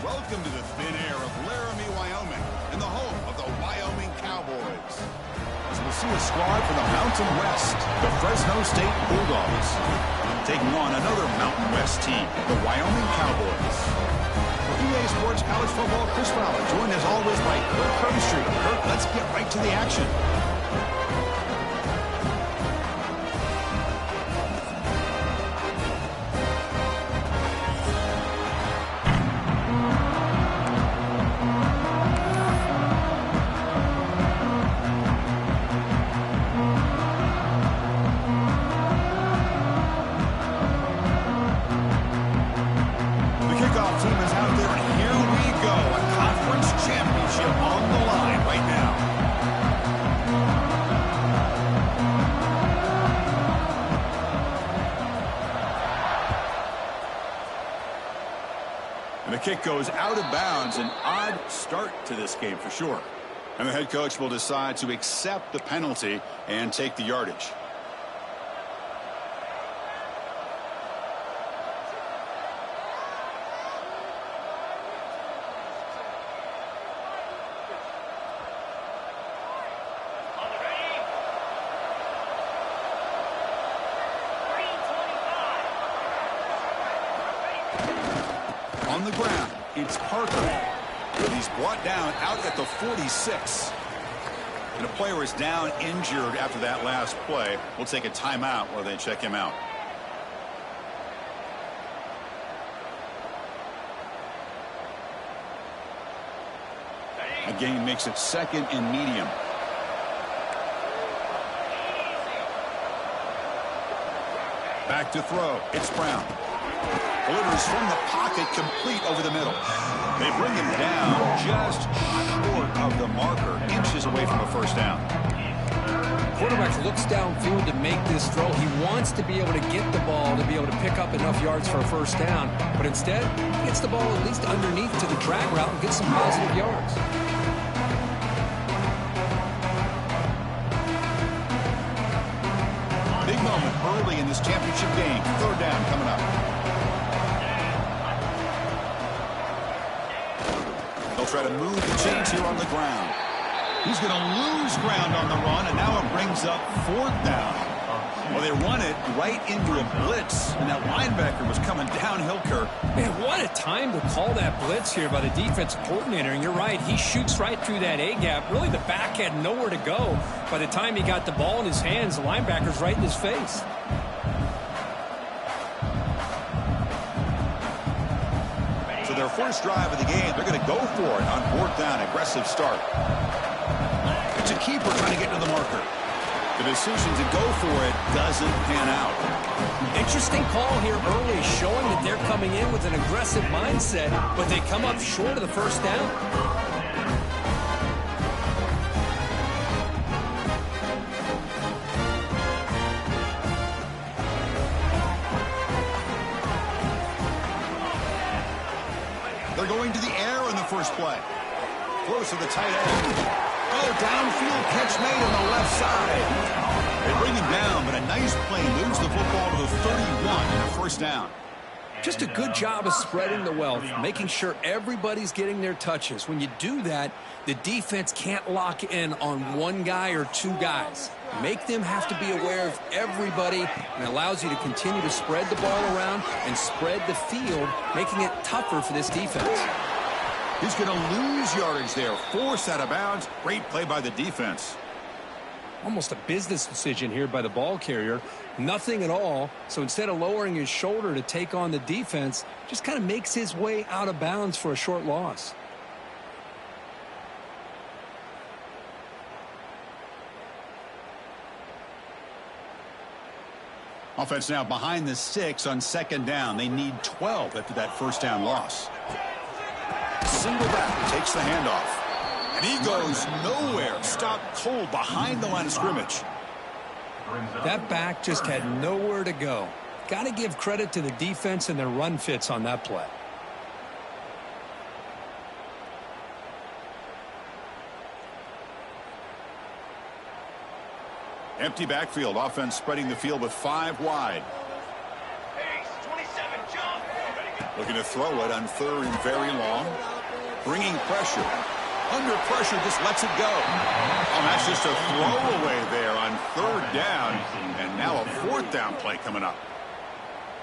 Welcome to the thin air of Laramie, Wyoming, and the home of the Wyoming Cowboys. As we'll see a squad from the Mountain West, the Fresno State Bulldogs, taking on another Mountain West team, the Wyoming Cowboys. For EA Sports College Football, Chris Fowler, joined as always by Kirk Kirkstreet. Kirk, let's get right to the action. And the kick goes out of bounds. An odd start to this game for sure. And the head coach will decide to accept the penalty and take the yardage. On the ground, it's Parker. But he's brought down out at the 46. And a player is down injured after that last play. We'll take a timeout while they check him out. A gain makes it 2nd and medium. Back to throw. It's Brown. Delivers from the pocket, complete over the middle. They bring him down just short of the marker, inches away from a first down. Quarterback looks downfield to make this throw. He wants to be able to get the ball to be able to pick up enough yards for a first down, but instead gets the ball at least underneath to the drag route and gets some positive yards. Big moment early in this championship game. 3rd down coming up. They'll try to move the chains here on the ground. He's going to lose ground on the run, and now it brings up 4th down. Well, they run it right into a blitz, and that linebacker was coming downhill, Kirk. Man, what a time to call that blitz here by the defensive coordinator. And you're right, he shoots right through that A-gap. Really, the back had nowhere to go. By the time he got the ball in his hands, the linebacker's right in his face. So their first drive of the game, they're going to go for it on 4th down. Aggressive start. It's a keeper trying to get to the marker. The decision to go for it doesn't pan out. Interesting call here early, showing that they're coming in with an aggressive mindset, but they come up short of the first down. They're going to the air on the first play. Close to the tight end. Oh, downfield catch made on the left side. They bring him down, but a nice play moves the football to the 31 and a first down. Just a good job of spreading the wealth, making sure everybody's getting their touches. When you do that, the defense can't lock in on one guy or two guys. Make them have to be aware of everybody, and it allows you to continue to spread the ball around and spread the field, making it tougher for this defense. He's going to lose yardage there. Forced out of bounds. Great play by the defense. Almost a business decision here by the ball carrier. Nothing at all. So instead of lowering his shoulder to take on the defense, just kind of makes his way out of bounds for a short loss. Offense now behind the 6 on 2nd down. They need 12 after that first down loss. Single back takes the handoff. And he goes nowhere. Stopped cold behind the line of scrimmage. That back just had nowhere to go. Got to give credit to the defense and their run fits on that play. Empty backfield. Offense spreading the field with 5 wide. Looking to throw it on 3rd and very long. Bringing pressure. Under pressure, just lets it go. Oh, that's just a throwaway there on 3rd down. And now a 4th down play coming up.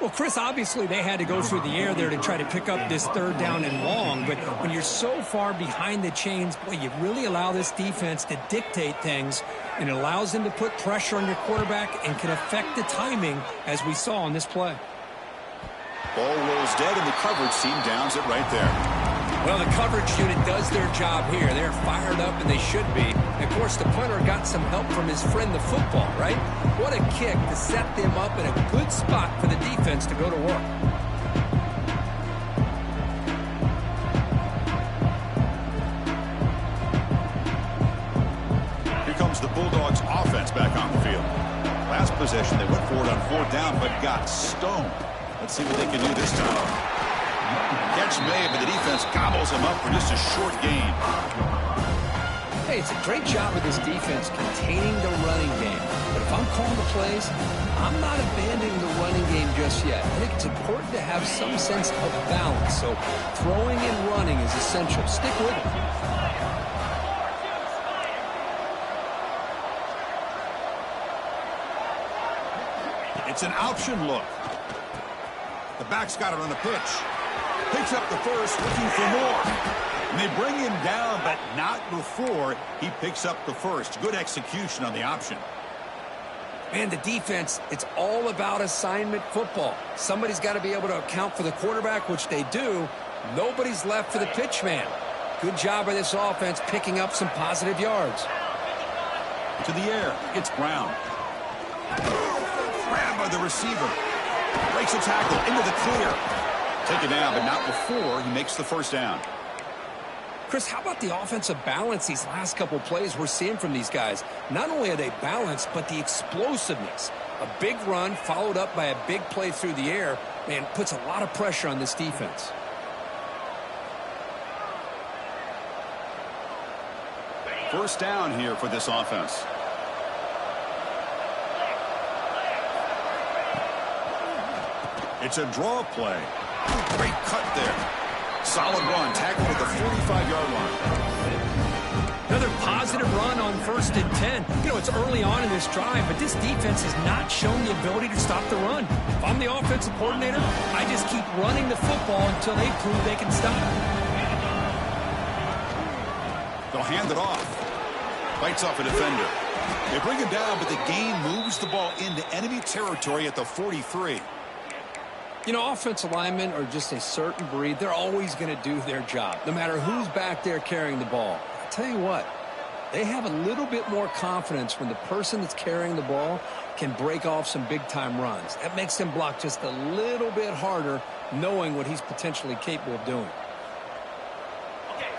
Well, Chris, obviously they had to go through the air there to try to pick up this 3rd down and long. But when you're so far behind the chains, boy, you really allow this defense to dictate things. And it allows them to put pressure on your quarterback and can affect the timing, as we saw on this play. Ball rolls dead, and the coverage team downs it right there. Well, the coverage unit does their job here. They're fired up, and they should be. And of course, the punter got some help from his friend, the football, right? What a kick to set them up in a good spot for the defense to go to work. Here comes the Bulldogs offense back on the field. Last possession, they went for it on 4th down, but got stoned. Let's see what they can do this time. Catch made, but the defense gobbles him up for just a short gain. Hey, it's a great job of this defense containing the running game. But if I'm calling the plays, I'm not abandoning the running game just yet. I think it's important to have some sense of balance. So throwing and running is essential. Stick with it. It's an option look. The back's got it on the pitch. Picks up the first, looking for more. And they bring him down, but not before he picks up the first. Good execution on the option. Man, the defense, it's all about assignment football. Somebody's got to be able to account for the quarterback, which they do. Nobody's left for the pitch man. Good job by this offense picking up some positive yards. To the air, it's Brown. Grab by the receiver. Breaks a tackle into the clear. Taken down, but not before he makes the 1st down. Chris, how about the offensive balance these last couple plays we're seeing from these guys? Not only are they balanced, but the explosiveness. A big run followed up by a big play through the air, man, puts a lot of pressure on this defense. First down here for this offense. It's a draw play. Great cut there. Solid run. Tackled at the 45-yard line. Another positive run on 1st and 10. You know, it's early on in this drive, but this defense has not shown the ability to stop the run. If I'm the offensive coordinator, I just keep running the football until they prove they can stop it. They'll hand it off. Bites off a defender. They bring him down, but the gain moves the ball into enemy territory at the 43. You know, offensive linemen are just a certain breed. They're always going to do their job, no matter who's back there carrying the ball. I tell you what, they have a little bit more confidence when the person that's carrying the ball can break off some big-time runs. That makes them block just a little bit harder, knowing what he's potentially capable of doing.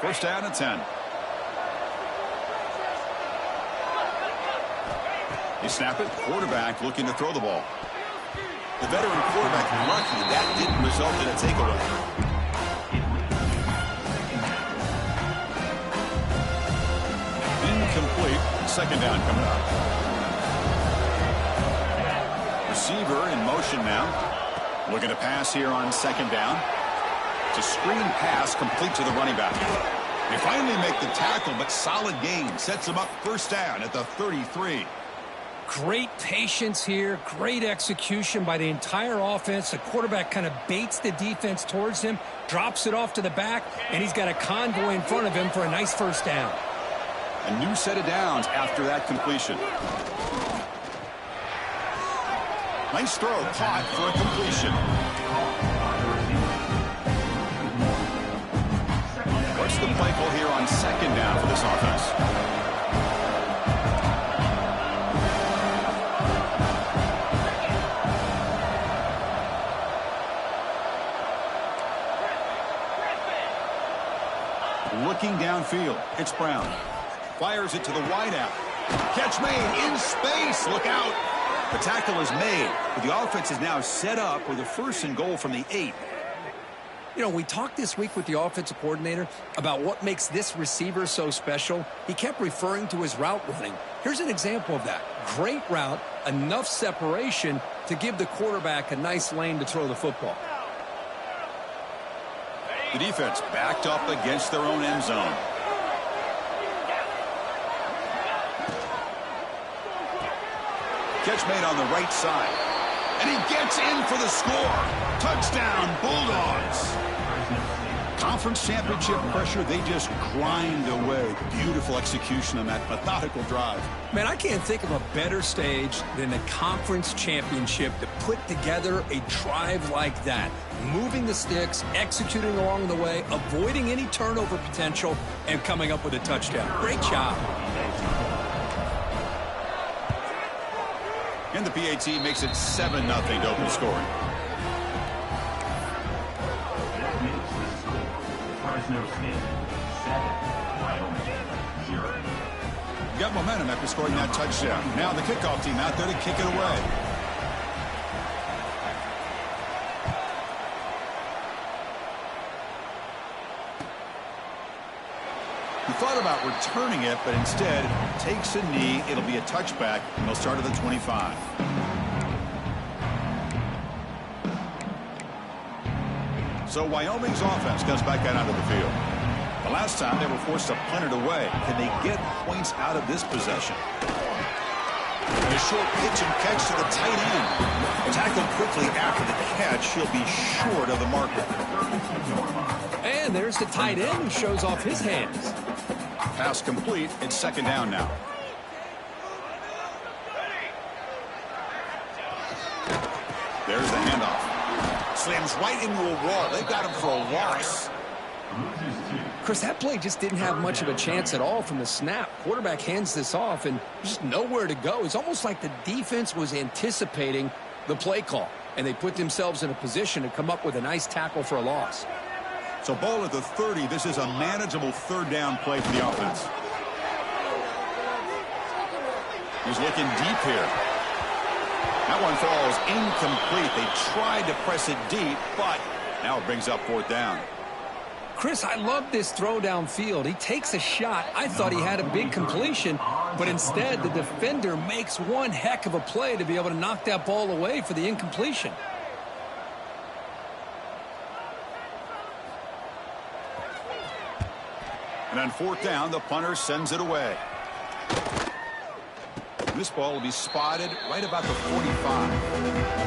1st down and 10. You snap it. Quarterback looking to throw the ball. The veteran quarterback lucky that didn't result in a takeaway. Incomplete. 2nd down coming up. Receiver in motion now. Looking to pass here on 2nd down. It's a screen pass complete to the running back. They finally make the tackle, but solid gain. Sets them up 1st down at the 33. Great patience here, great execution by the entire offense. The quarterback kind of baits the defense towards him, drops it off to the back, and he's got a convoy in front of him for a nice 1st down. A new set of downs after that completion. Nice throw, caught for a completion. What's the play call here on 2nd down for this offense? Looking downfield, it's Brown. Fires it to the wideout. Catch made in space. Look out. The tackle is made, but the offense is now set up with a 1st and goal from the 8. You know, we talked this week with the offensive coordinator about what makes this receiver so special. He kept referring to his route running. Here's an example of that. Great route, enough separation to give the quarterback a nice lane to throw the football. The defense backed up against their own end zone. Catch made on the right side. And he gets in for the score. Touchdown, Bulldogs. Conference championship pressure, they just grind away. Beautiful execution on that methodical drive. Man, I can't think of a better stage than the conference championship to put together a drive like that. Moving the sticks, executing along the way, avoiding any turnover potential, and coming up with a touchdown. Great job. And the PAT makes it 7-0 to open scoring. Got momentum after scoring that touchdown. Now the kickoff team out there to kick it away. He thought about returning it, but instead takes a knee. It'll be a touchback, and they'll start at the 25. So Wyoming's offense comes back out onto the field. The last time they were forced to punt it away. Can they get points out of this possession? A short pitch and catch to the tight end. Tackled quickly after the catch. He'll be short of the marker. And there's the tight end who shows off his hands. Pass complete. It's second down now. There's the handoff. Slams right into a wall. They got him for a loss. Chris, that play just didn't have much of a chance at all from the snap. Quarterback hands this off and just nowhere to go. It's almost like the defense was anticipating the play call, and they put themselves in a position to come up with a nice tackle for a loss. So ball at the 30. This is a manageable third down play for the offense. He's looking deep here. That one falls incomplete. They tried to press it deep, but now it brings up fourth down. Chris, I love this throw downfield. He takes a shot. I thought he had a big completion, but instead the defender makes one heck of a play to be able to knock that ball away for the incompletion. And on fourth down, the punter sends it away. This ball will be spotted right about the 45.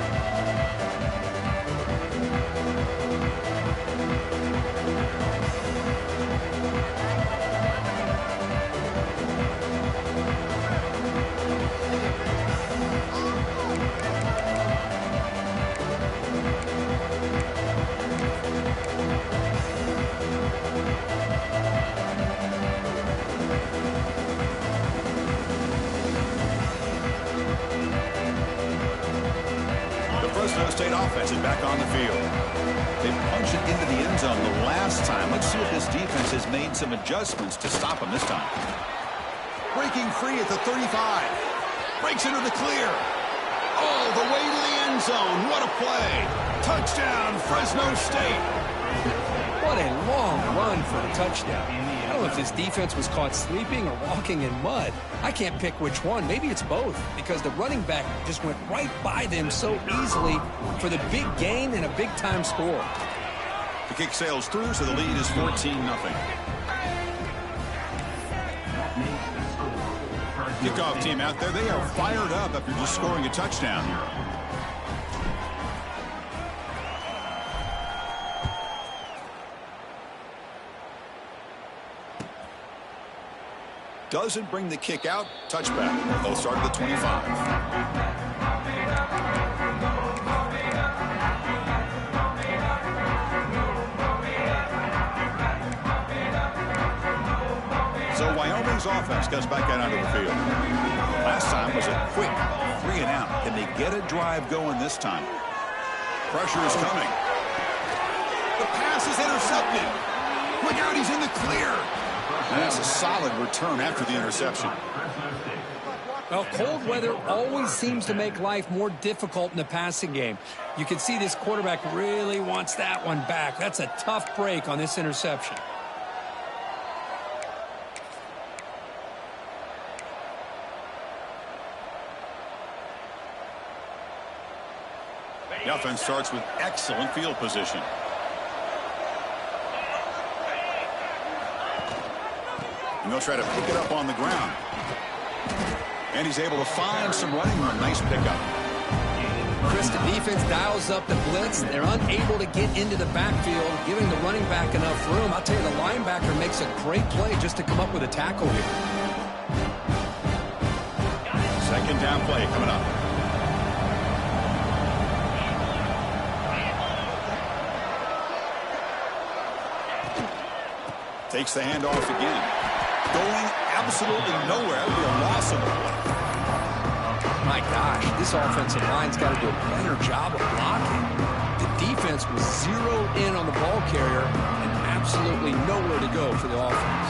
State offense is back on the field. They punched it into the end zone the last time. Let's see if this defense has made some adjustments to stop them this time. Breaking free at the 35. Breaks into the clear. All the way to the end zone. What a play. Touchdown, Fresno State. What a long run for a touchdown. I don't know if this defense was caught sleeping or walking in mud. I can't pick which one. Maybe it's both, because the running back just went right by them so easily for the big gain and a big-time score. The kick sails through, so the lead is 14-0. Kickoff team out there, they are fired up after just scoring a touchdown. Doesn't bring the kick out. Touchback. They'll start at the 25. So Wyoming's offense comes back out onto the field. Last time was a quick 3 and out. Can they get a drive going this time? Pressure is coming. The pass is intercepted. Look out, he's in the clear. And that's a solid return after the interception. Well, cold weather always seems to make life more difficult in the passing game. You can see this quarterback really wants that one back. That's a tough break on this interception. The offense starts with excellent field position. And they'll try to pick it up on the ground. And he's able to find some running room. Nice pickup. Chris, the defense dials up the blitz. They're unable to get into the backfield, giving the running back enough room. I'll tell you, the linebacker makes a great play just to come up with a tackle here. Second down play coming up. Takes the handoff again. Going absolutely nowhere. It'll be a loss of the play. My gosh, this offensive line's got to do a better job of blocking. The defense was zeroed in on the ball carrier and absolutely nowhere to go for the offense.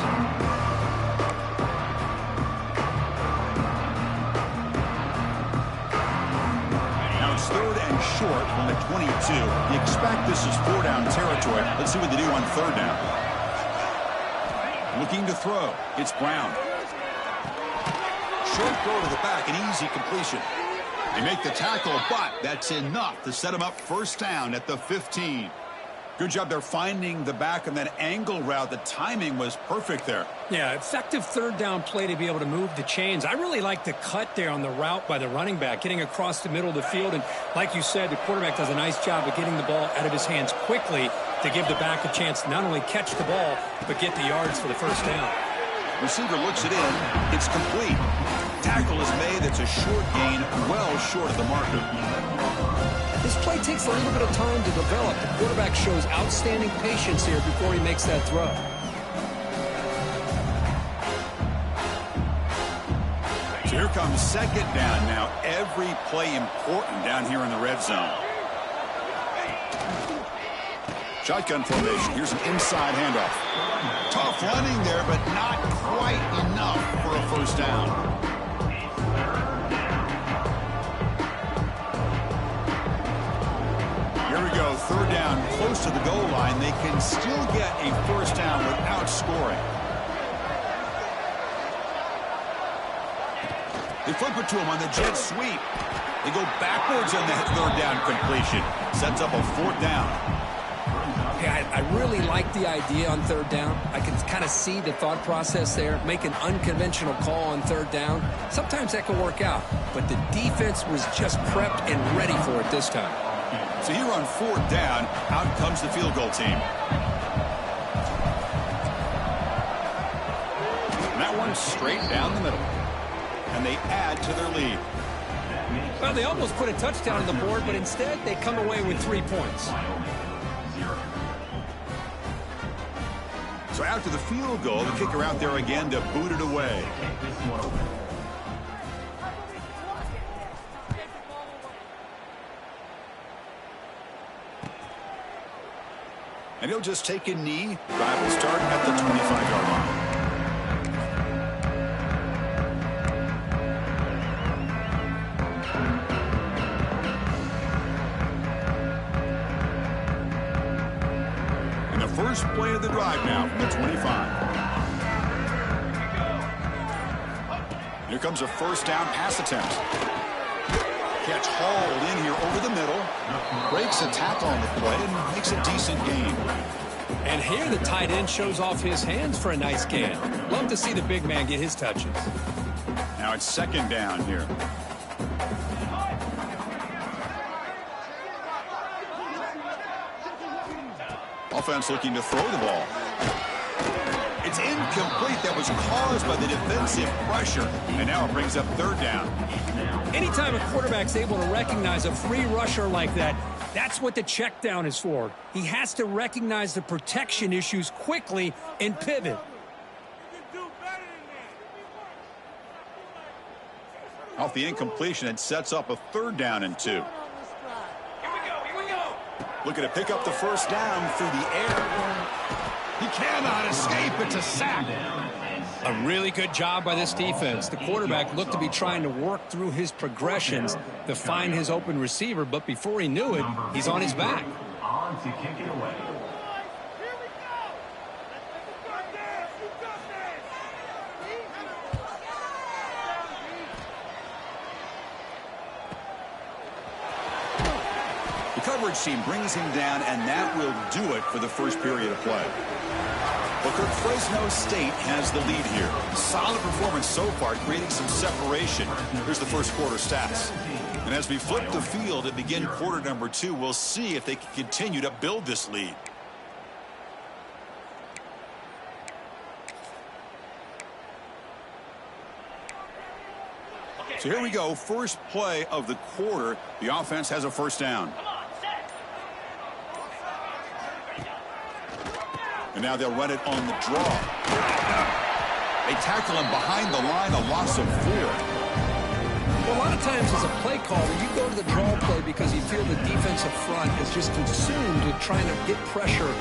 Now it's 3rd and short from the 22. You expect this is 4-down territory. Let's see what they do on 3rd down. Looking to throw. It's Brown. Short throw to the back, an easy completion. They make the tackle, but that's enough to set him up 1st down at the 15. Good job there finding the back on that angle route. The timing was perfect there. Yeah, effective 3rd down play to be able to move the chains. I really like the cut there on the route by the running back, getting across the middle of the field. And like you said, the quarterback does a nice job of getting the ball out of his hands quickly to give the back a chance to not only catch the ball, but get the yards for the 1st down. Receiver looks it in. It's complete. Tackle is made. It's a short gain, well short of the marker. This play takes a little bit of time to develop. The quarterback shows outstanding patience here before he makes that throw. So here comes 2nd down now. Every play important down here in the red zone. Shotgun formation. Here's an inside handoff. Tough running there, but not quite enough for a 1st down. Here we go, 3rd down, close to the goal line. They can still get a 1st down without scoring. They flip it to him on the jet sweep. They go backwards on that 3rd down completion. Sets up a 4th down. Yeah, I really like the idea on 3rd down. I can kind of see the thought process there. Make an unconventional call on 3rd down. Sometimes that can work out, but the defense was just prepped and ready for it this time. So here on 4th down, out comes the field goal team. And that one straight down the middle. And they add to their lead. Well, they almost put a touchdown on the board, but instead they come away with 3 points. So after the field goal, the kicker out there again to boot it away. And he'll just take a knee. Drive will start at the 25-yard line. And the first play of the drive now from the 25. Here comes a 1st down pass attempt. Catch hauled in here over the middle. Breaks a tackle on the play and makes a decent gain. And here the tight end shows off his hands for a nice gain. Love to see the big man get his touches. Now it's 2nd down here. Offense looking to throw the ball. It's incomplete. That was caused by the defensive pressure. And now it brings up 3rd down. Anytime a quarterback's able to recognize a free rusher like that, that's what the check down is for. He has to recognize the protection issues quickly and pivot. Off the incompletion, it sets up a 3rd down and 2. Looking to pick up the 1st down through the air. He cannot escape. It's a sack. A really good job by this defense. The quarterback looked to be trying to work through his progressions to find his open receiver, but before he knew it, he's on his back. The coverage team brings him down, and that will do it for the first period of play. Well, Kirk, Fresno State has the lead here. Solid performance so far, creating some separation. Here's the first quarter stats. And as we flip the field and begin quarter number 2, we'll see if they can continue to build this lead. So here we go. First play of the quarter. The offense has a first down. And now they'll run it on the draw. They tackle him behind the line, a loss of 4. Well, a lot of times as a play caller, you go to the draw play because you feel the defensive front is just consumed with trying to get pressure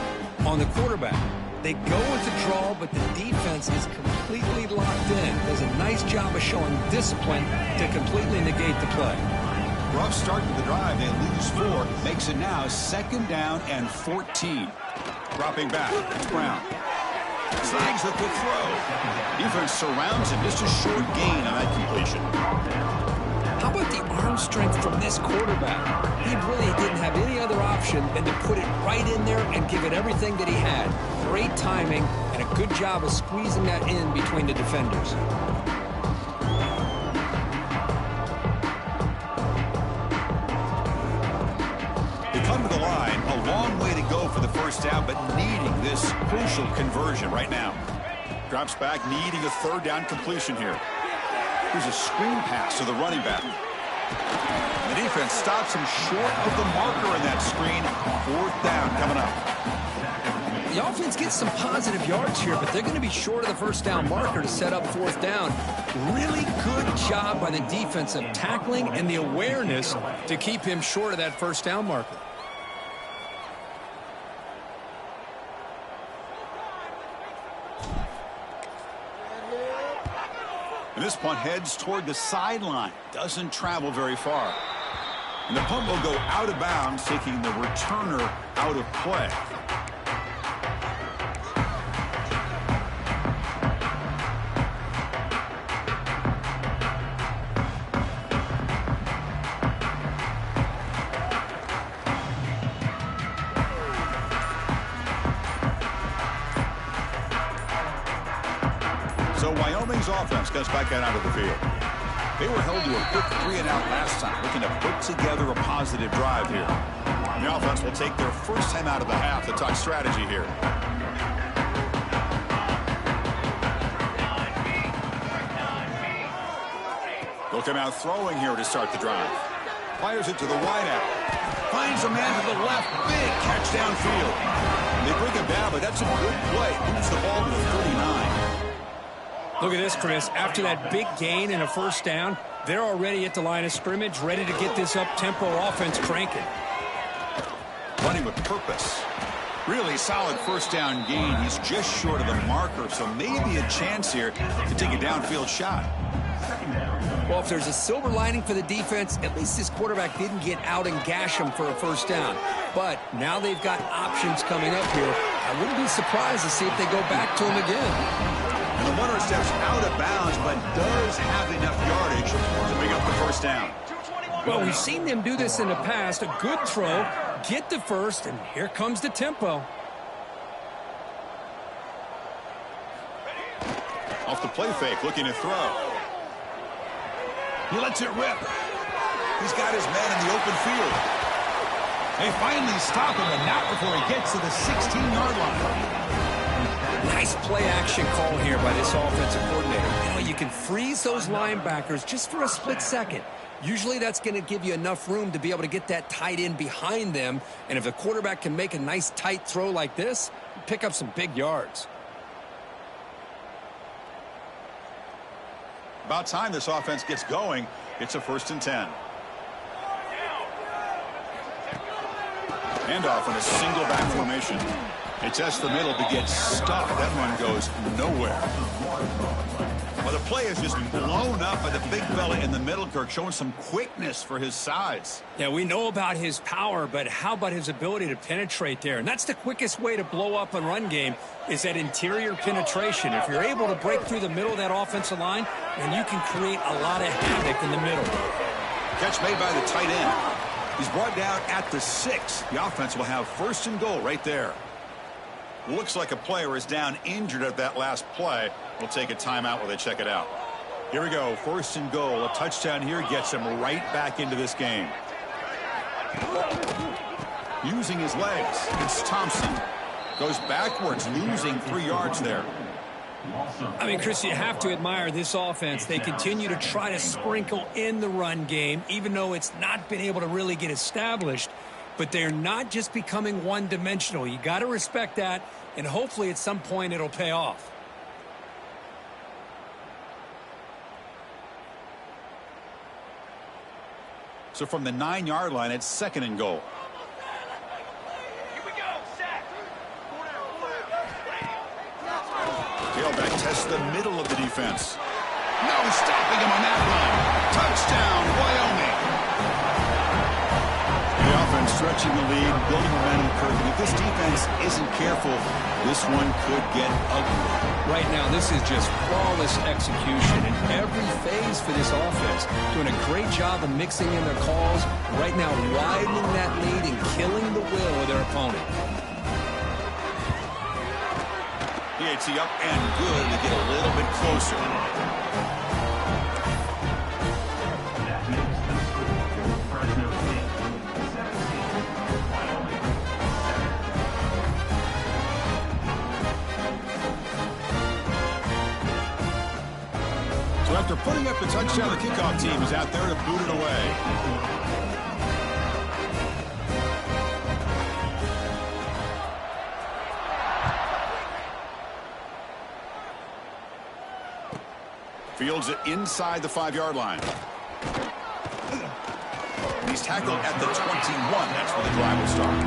on the quarterback. They go with the draw, but the defense is completely locked in. Does a nice job of showing discipline to completely negate the play. Rough start to the drive. They lose 4. Makes it now 2nd down and 14. Dropping back. It's Brown. Snags the quick throw. Defense surrounds him. Just a short gain on that completion. How about the arm strength from this quarterback? He really didn't have any other option than to put it right in there and give it everything that he had. Great timing and a good job of squeezing that in between the defenders. They come to the line. A long way to go for the first down, but needing this crucial conversion right now. Drops back, needing a 3rd down completion here. Here's a screen pass to the running back. The defense stops him short of the marker in that screen. 4th down coming up. The offense gets some positive yards here, but they're going to be short of the first down marker to set up 4th down. Really good job by the defense of tackling and the awareness to keep him short of that first down marker. And this punt heads toward the sideline. Doesn't travel very far. And the punt will go out of bounds, taking the returner out of play. So Wyoming's offense gets back out onto the field. They were held to a quick 3-and-out last time, looking to put together a positive drive here. And the offense will take their first time out of the half to talk strategy here. They'll come out throwing here to start the drive. Fires it to the wideout. Finds a man to the left. Big catch downfield. They bring him down, but that's a good play. Moves the ball to the 39. Look at this, Chris. After that big gain and a first down, they're already at the line of scrimmage, ready to get this up-tempo offense cranking. Running with purpose. Really solid first down gain. He's just short of the marker, so maybe a chance here to take a downfield shot. Well, if there's a silver lining for the defense, at least this quarterback didn't get out and gash him for a first down. But now they've got options coming up here. I wouldn't be surprised to see if they go back to him again. And the runner steps out of bounds, but does have enough yardage to bring up the first down. Well, we've seen them do this in the past. A good throw, get the first, and here comes the tempo. Off the play fake, looking to throw. He lets it rip. He's got his man in the open field. They finally stop him, and not before he gets to the 16-yard line. Nice play-action call here by this offensive coordinator. You know, you can freeze those linebackers just for a split second. Usually that's going to give you enough room to be able to get that tight end behind them. And if the quarterback can make a nice tight throw like this, pick up some big yards. About time this offense gets going. It's a 1st and 10. Handoff in a single back formation. They test the middle to get stuffed. That one goes nowhere. Well, the play is just blown up by the big fella in the middle, Kirk, showing some quickness for his size. Yeah, we know about his power, but how about his ability to penetrate there? And that's the quickest way to blow up a run game is that interior penetration. If you're able to break through the middle of that offensive line, then you can create a lot of havoc in the middle. Catch made by the tight end. He's brought down at the 6. The offense will have 1st and goal right there. Looks like a player is down injured at that last play. We'll take a timeout while they check it out. Here we go. 1st and goal. A touchdown here gets him right back into this game. Using his legs. It's Thompson. Goes backwards, losing 3 yards there. I mean, Chris, you have to admire this offense. They continue to try to sprinkle in the run game, even though it's not been able to really get established. But they're not just becoming one-dimensional. You got to respect that, and hopefully at some point it'll pay off. So from the 9-yard line, it's 2nd and goal. Tailback tests the middle of the defense. No stopping him on that line. Touchdown, Wyoming. The offense stretching the lead, building momentum curve. And if this defense isn't careful, this one could get ugly. Right now, this is just flawless execution in every phase for this offense. Doing a great job of mixing in their calls. Right now, widening that lead and killing the will of their opponent. PAT up and good to get a little bit closer. So after putting up the touchdown, the kickoff team is out there to boot it away. Fields it inside the 5-yard line. He's tackled at the 21. That's where the drive will start.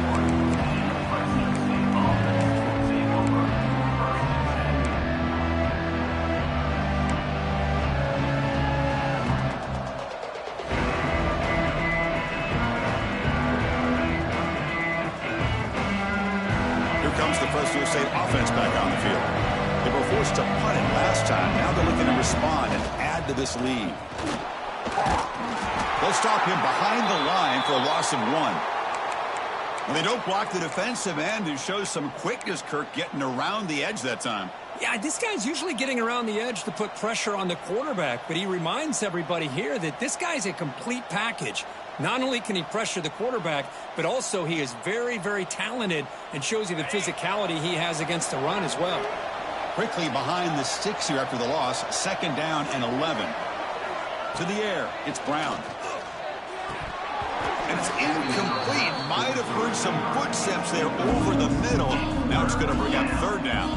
Here comes the Fresno State offense back on the field. They were forced to punt it last time. Now they're looking to respond and add to this lead. They'll stop him behind the line for a loss of 1. When they don't block the defensive end, who shows some quickness, Kirk, getting around the edge that time. Yeah, this guy's usually getting around the edge to put pressure on the quarterback, but he reminds everybody here that this guy's a complete package. Not only can he pressure the quarterback, but also he is very, very talented and shows you the physicality he has against the run as well. Quickly behind the sticks here after the loss. 2nd down and 11. To the air. It's Brown. And it's incomplete. Might have heard some footsteps there over the middle. Now it's going to bring up 3rd down.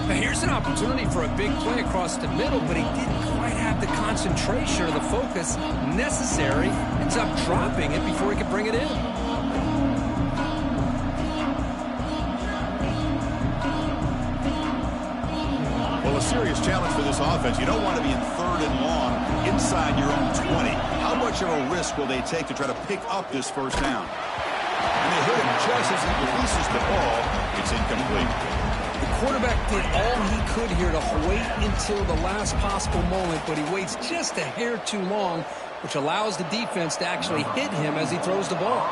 Now here's an opportunity for a big play across the middle, but he didn't quite have the concentration or the focus necessary. Ends up dropping it before he could bring it in. A serious challenge for this offense. You don't want to be in 3rd and long inside your own 20. How much of a risk will they take to try to pick up this 1st down? And they hit him just as he releases the ball. It's incomplete. The quarterback did all he could here to wait until the last possible moment, but he waits just a hair too long, which allows the defense to actually hit him as he throws the ball.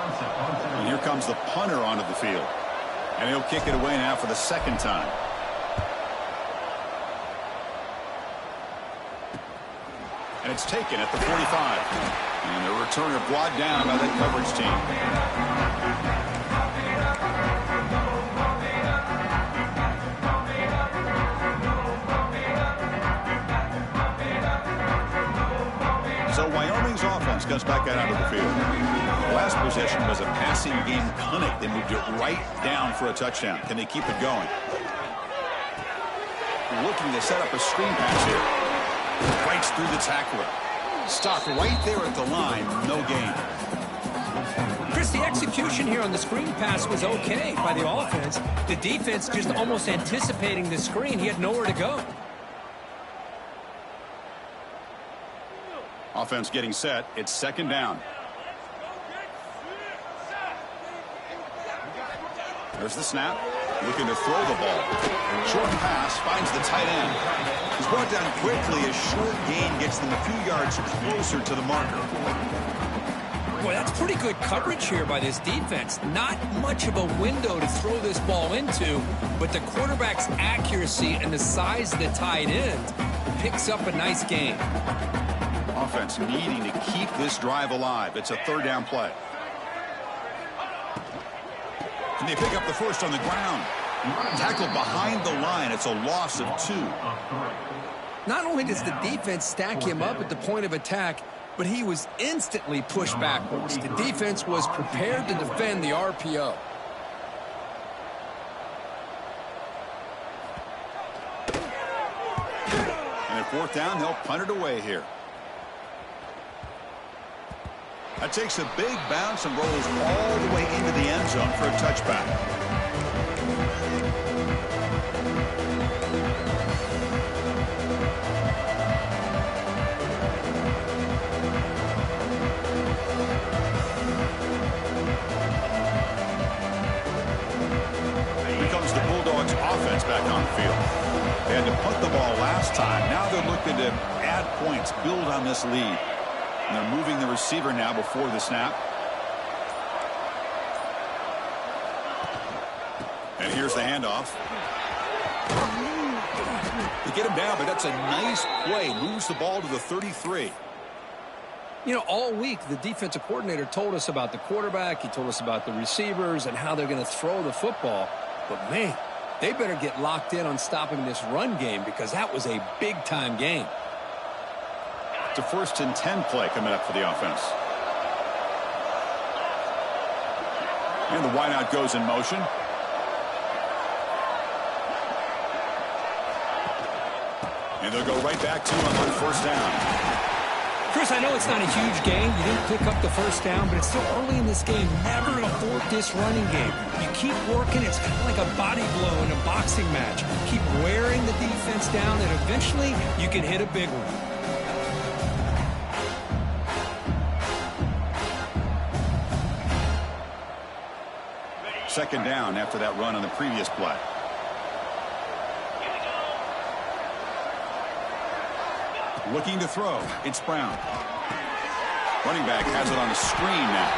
And here comes the punter onto the field. And he'll kick it away now for the 2nd time. And it's taken at the 45. And the returner brought down by that coverage team. So Wyoming's offense comes back out onto the field. The last possession was a passing game clinic. They moved it right down for a touchdown. Can they keep it going? Looking to set up a screen pass here. Breaks through the tackler. Stopped right there at the line. No gain. Chris, the execution here on the screen pass was okay by the offense. The defense just almost anticipating the screen. He had nowhere to go. Offense getting set. It's 2nd down. There's the snap. Looking to throw the ball. Short pass finds the tight end. He's brought down quickly. A short gain gets them a few yards closer to the marker. Boy, that's pretty good coverage here by this defense. Not much of a window to throw this ball into, but the quarterback's accuracy and the size of the tight end picks up a nice gain. Offense needing to keep this drive alive. It's a third down play. And they pick up the first on the ground. Tackled behind the line. It's a loss of 2. Not only does the defense stack him up at the point of attack, but he was instantly pushed backwards. The defense was prepared to defend the RPO. And at fourth down, they'll punt it away here. That takes a big bounce and rolls all the way into the end zone for a touchback. Offense back on the field. They had to punt the ball last time. Now they're looking to add points, build on this lead. And they're moving the receiver now before the snap. And here's the handoff. They get him down, but that's a nice play. Moves the ball to the 33. You know, all week the defensive coordinator told us about the quarterback. He told us about the receivers and how they're going to throw the football. But, man, they better get locked in on stopping this run game because that was a big-time game. It's a 1st and 10 play coming up for the offense. And the wideout goes in motion. And they'll go right back to him on 1st down. Chris, I know it's not a huge game. You didn't pick up the 1st down, but it's still early in this game. Never abort this running game. You keep working. It's kind of like a body blow in a boxing match. Keep wearing the defense down, and eventually you can hit a big one. 2nd down after that run on the previous play. Looking to throw. It's Brown. Running back has it on a screen now.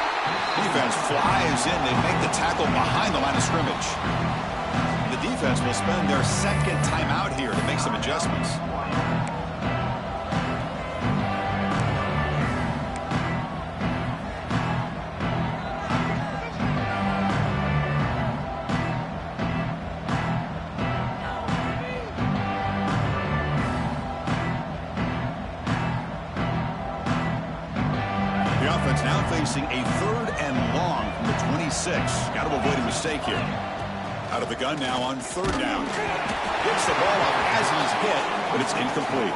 Defense flies in. They make the tackle behind the line of scrimmage. The defense will spend their 2nd timeout here to make some adjustments. Now facing a 3rd and long from the 26. Got to avoid a mistake here. Out of the gun now on 3rd down. Gets the ball up as he's hit, but it's incomplete.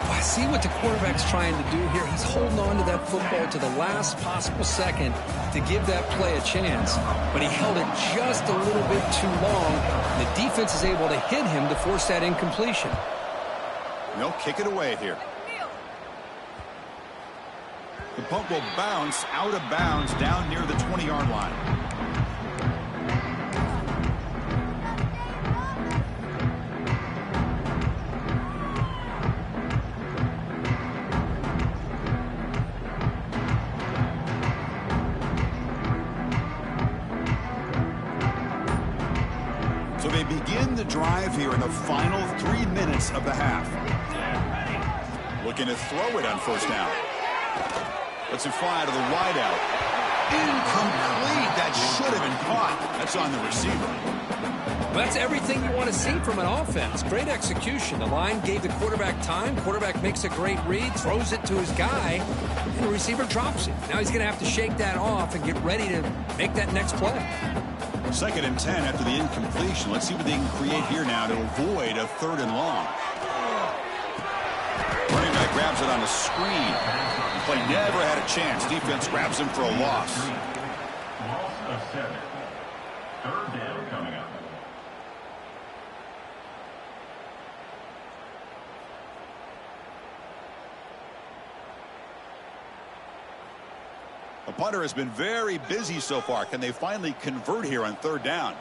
I see what the quarterback's trying to do here. He's holding on to that football to the last possible second to give that play a chance. But he held it just a little bit too long. The defense is able to hit him to force that incompletion. They'll kick it away here. The punt will bounce out of bounds down near the 20-yard line. So they begin the drive here in the final 3 minutes of the half. Looking to throw it on 1st down. Lets it fly to the wideout. Incomplete. That should have been caught. That's on the receiver. Well, that's everything you want to see from an offense. Great execution. The line gave the quarterback time. Quarterback makes a great read, throws it to his guy, and the receiver drops it. Now he's going to have to shake that off and get ready to make that next play. 2nd and 10 after the incompletion. Let's see what they can create here now to avoid a 3rd and long. Running back grabs it on a screen. The play never had a chance. Defense grabs him for a loss. Loss of 7. 3rd down coming up. The punter has been very busy so far. Can they finally convert here on 3rd down?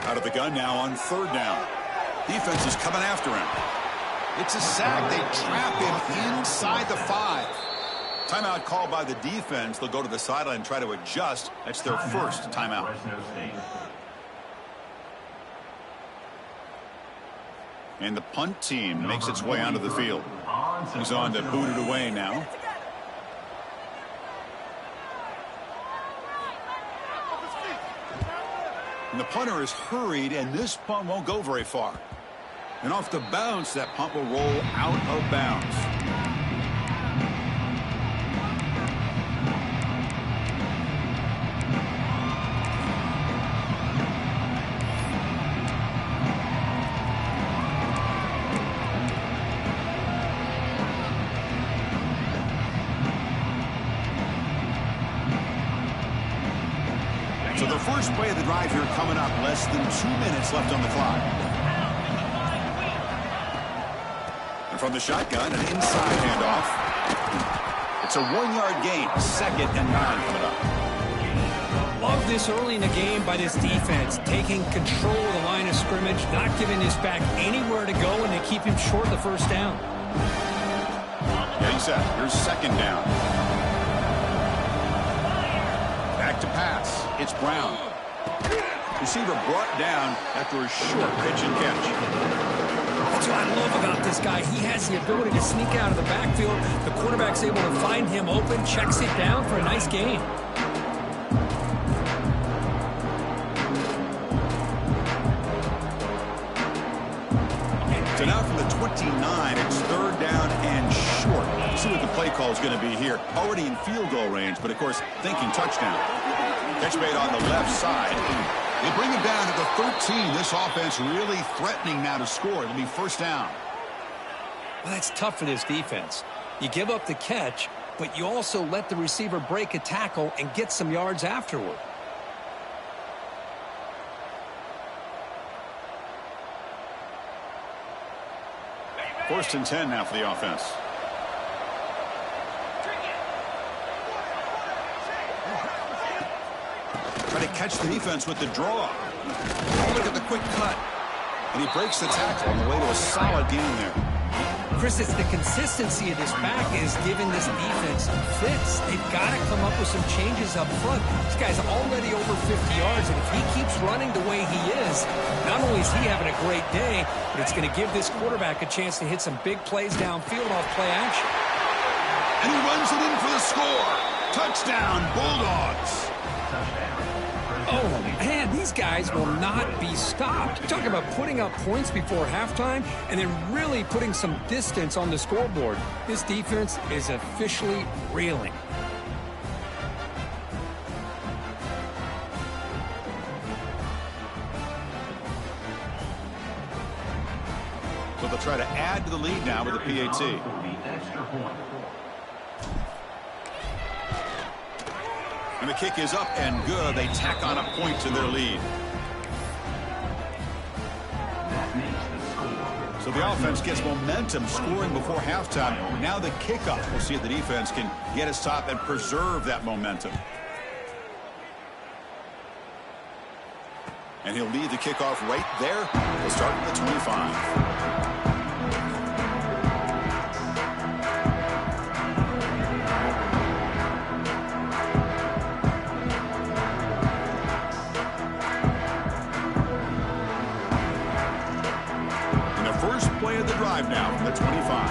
Out of the gun now on 3rd down. Defense is coming after him. It's a sack. They trap him inside the 5. Timeout called by the defense. They'll go to the sideline and try to adjust. That's their first timeout. And the punt team makes its way onto the field. He's on to boot it away now. And the punter is hurried, and this punt won't go very far. And off the bounce, that punt will roll out of bounds. So the first play of the drive here coming up, less than 2 minutes left on the clock. And from the shotgun, an inside handoff. It's a 1-yard gain, 2nd and 9 coming up. Love this early in the game by this defense, taking control of the line of scrimmage, not giving this back anywhere to go, and they keep him short of the first down. Yeah, he said, here's 2nd down. Back to pass. It's Brown. Receiver brought down after a short pitch and catch. That's what I love about this guy. He has the ability to sneak out of the backfield. The quarterback's able to find him open, checks it down for a nice gain. So now from the 29, it's 3rd down and short. Let's see what the play call is going to be here. Already in field goal range, but of course thinking touchdown. Catch made on the left side. They bring him down to the 13. This offense really threatening now to score. It'll be 1st down. Well, that's tough for this defense. You give up the catch, but you also let the receiver break a tackle and get some yards afterward. First and 10 now for the offense. Try to catch the defense with the draw. Oh, look at the quick cut. And he breaks the tackle on the way to a solid gain there. Chris, it's the consistency of this back is giving this defense fits. They've got to come up with some changes up front. This guy's already over 50 yards, and if he keeps running the way he is, not only is he having a great day, but it's going to give this quarterback a chance to hit some big plays downfield off play action. And he runs it in for the score. Touchdown, Bulldogs. Oh, man, these guys will not be stopped. Talk about putting up points before halftime and then really putting some distance on the scoreboard. This defense is officially reeling. So they'll try to add to the lead now with the PAT. And the kick is up and good. They tack on a point to their lead. So the offense gets momentum scoring before halftime. Now the kickoff. We'll see if the defense can get a stop and preserve that momentum. And he'll lead the kickoff right there. He'll start at the 25. Play of the drive now from the 25.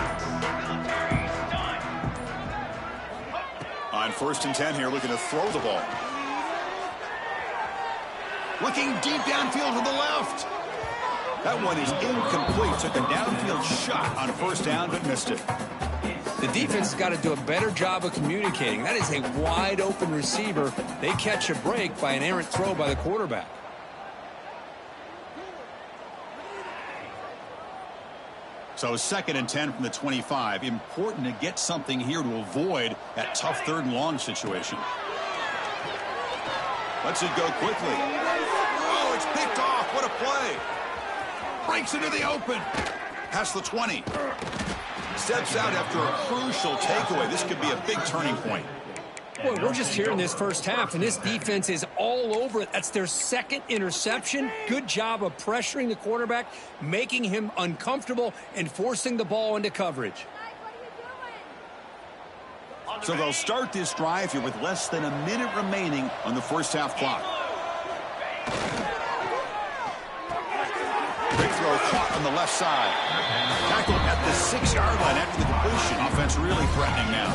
On 1st and 10 here, looking to throw the ball. Looking deep downfield to the left. That one is incomplete. Took a downfield shot on 1st down, but missed it. The defense has got to do a better job of communicating. That is a wide open receiver. They catch a break by an errant throw by the quarterback. So 2nd and 10 from the 25. Important to get something here to avoid that tough 3rd and long situation. Lets it go quickly. Oh, it's picked off. What a play. Breaks into the open. Past the 20. Steps out after a crucial takeaway. This could be a big turning point. Boy, we're just here in this first half, and this defense is all over it. That's their second interception. Good job of pressuring the quarterback, making him uncomfortable, and forcing the ball into coverage. So they'll start this drive here with less than a minute remaining on the first half clock. Quick throw caught on the left side. Tackled at the 6-yard line after the completion. Offense really threatening now.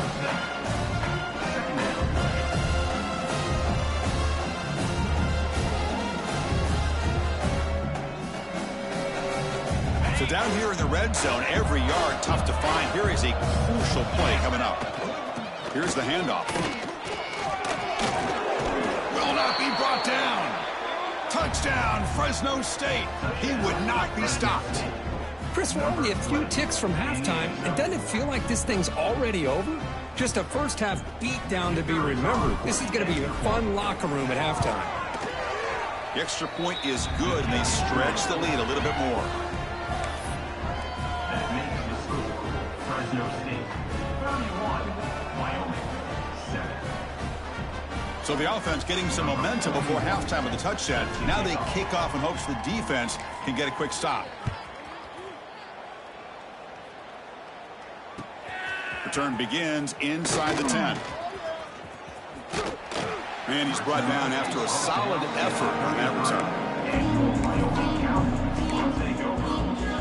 So down here in the red zone, every yard tough to find. Here is a crucial play coming up. Here's the handoff. Will not be brought down. Touchdown, Fresno State. He would not be stopped. Chris, we're only a few ticks from halftime, and doesn't it feel like this thing's already over? Just a first-half beatdown to be remembered. This is going to be a fun locker room at halftime. The extra point is good, and they stretch the lead a little bit more. That makes the score. Fresno State 31, Wyoming 7. So the offense getting some momentum before halftime with the touchdown. Now they kick off in hopes the defense can get a quick stop. Return begins inside the 10. And he's brought down after a solid effort on that return. Wyoming Cowboys will take over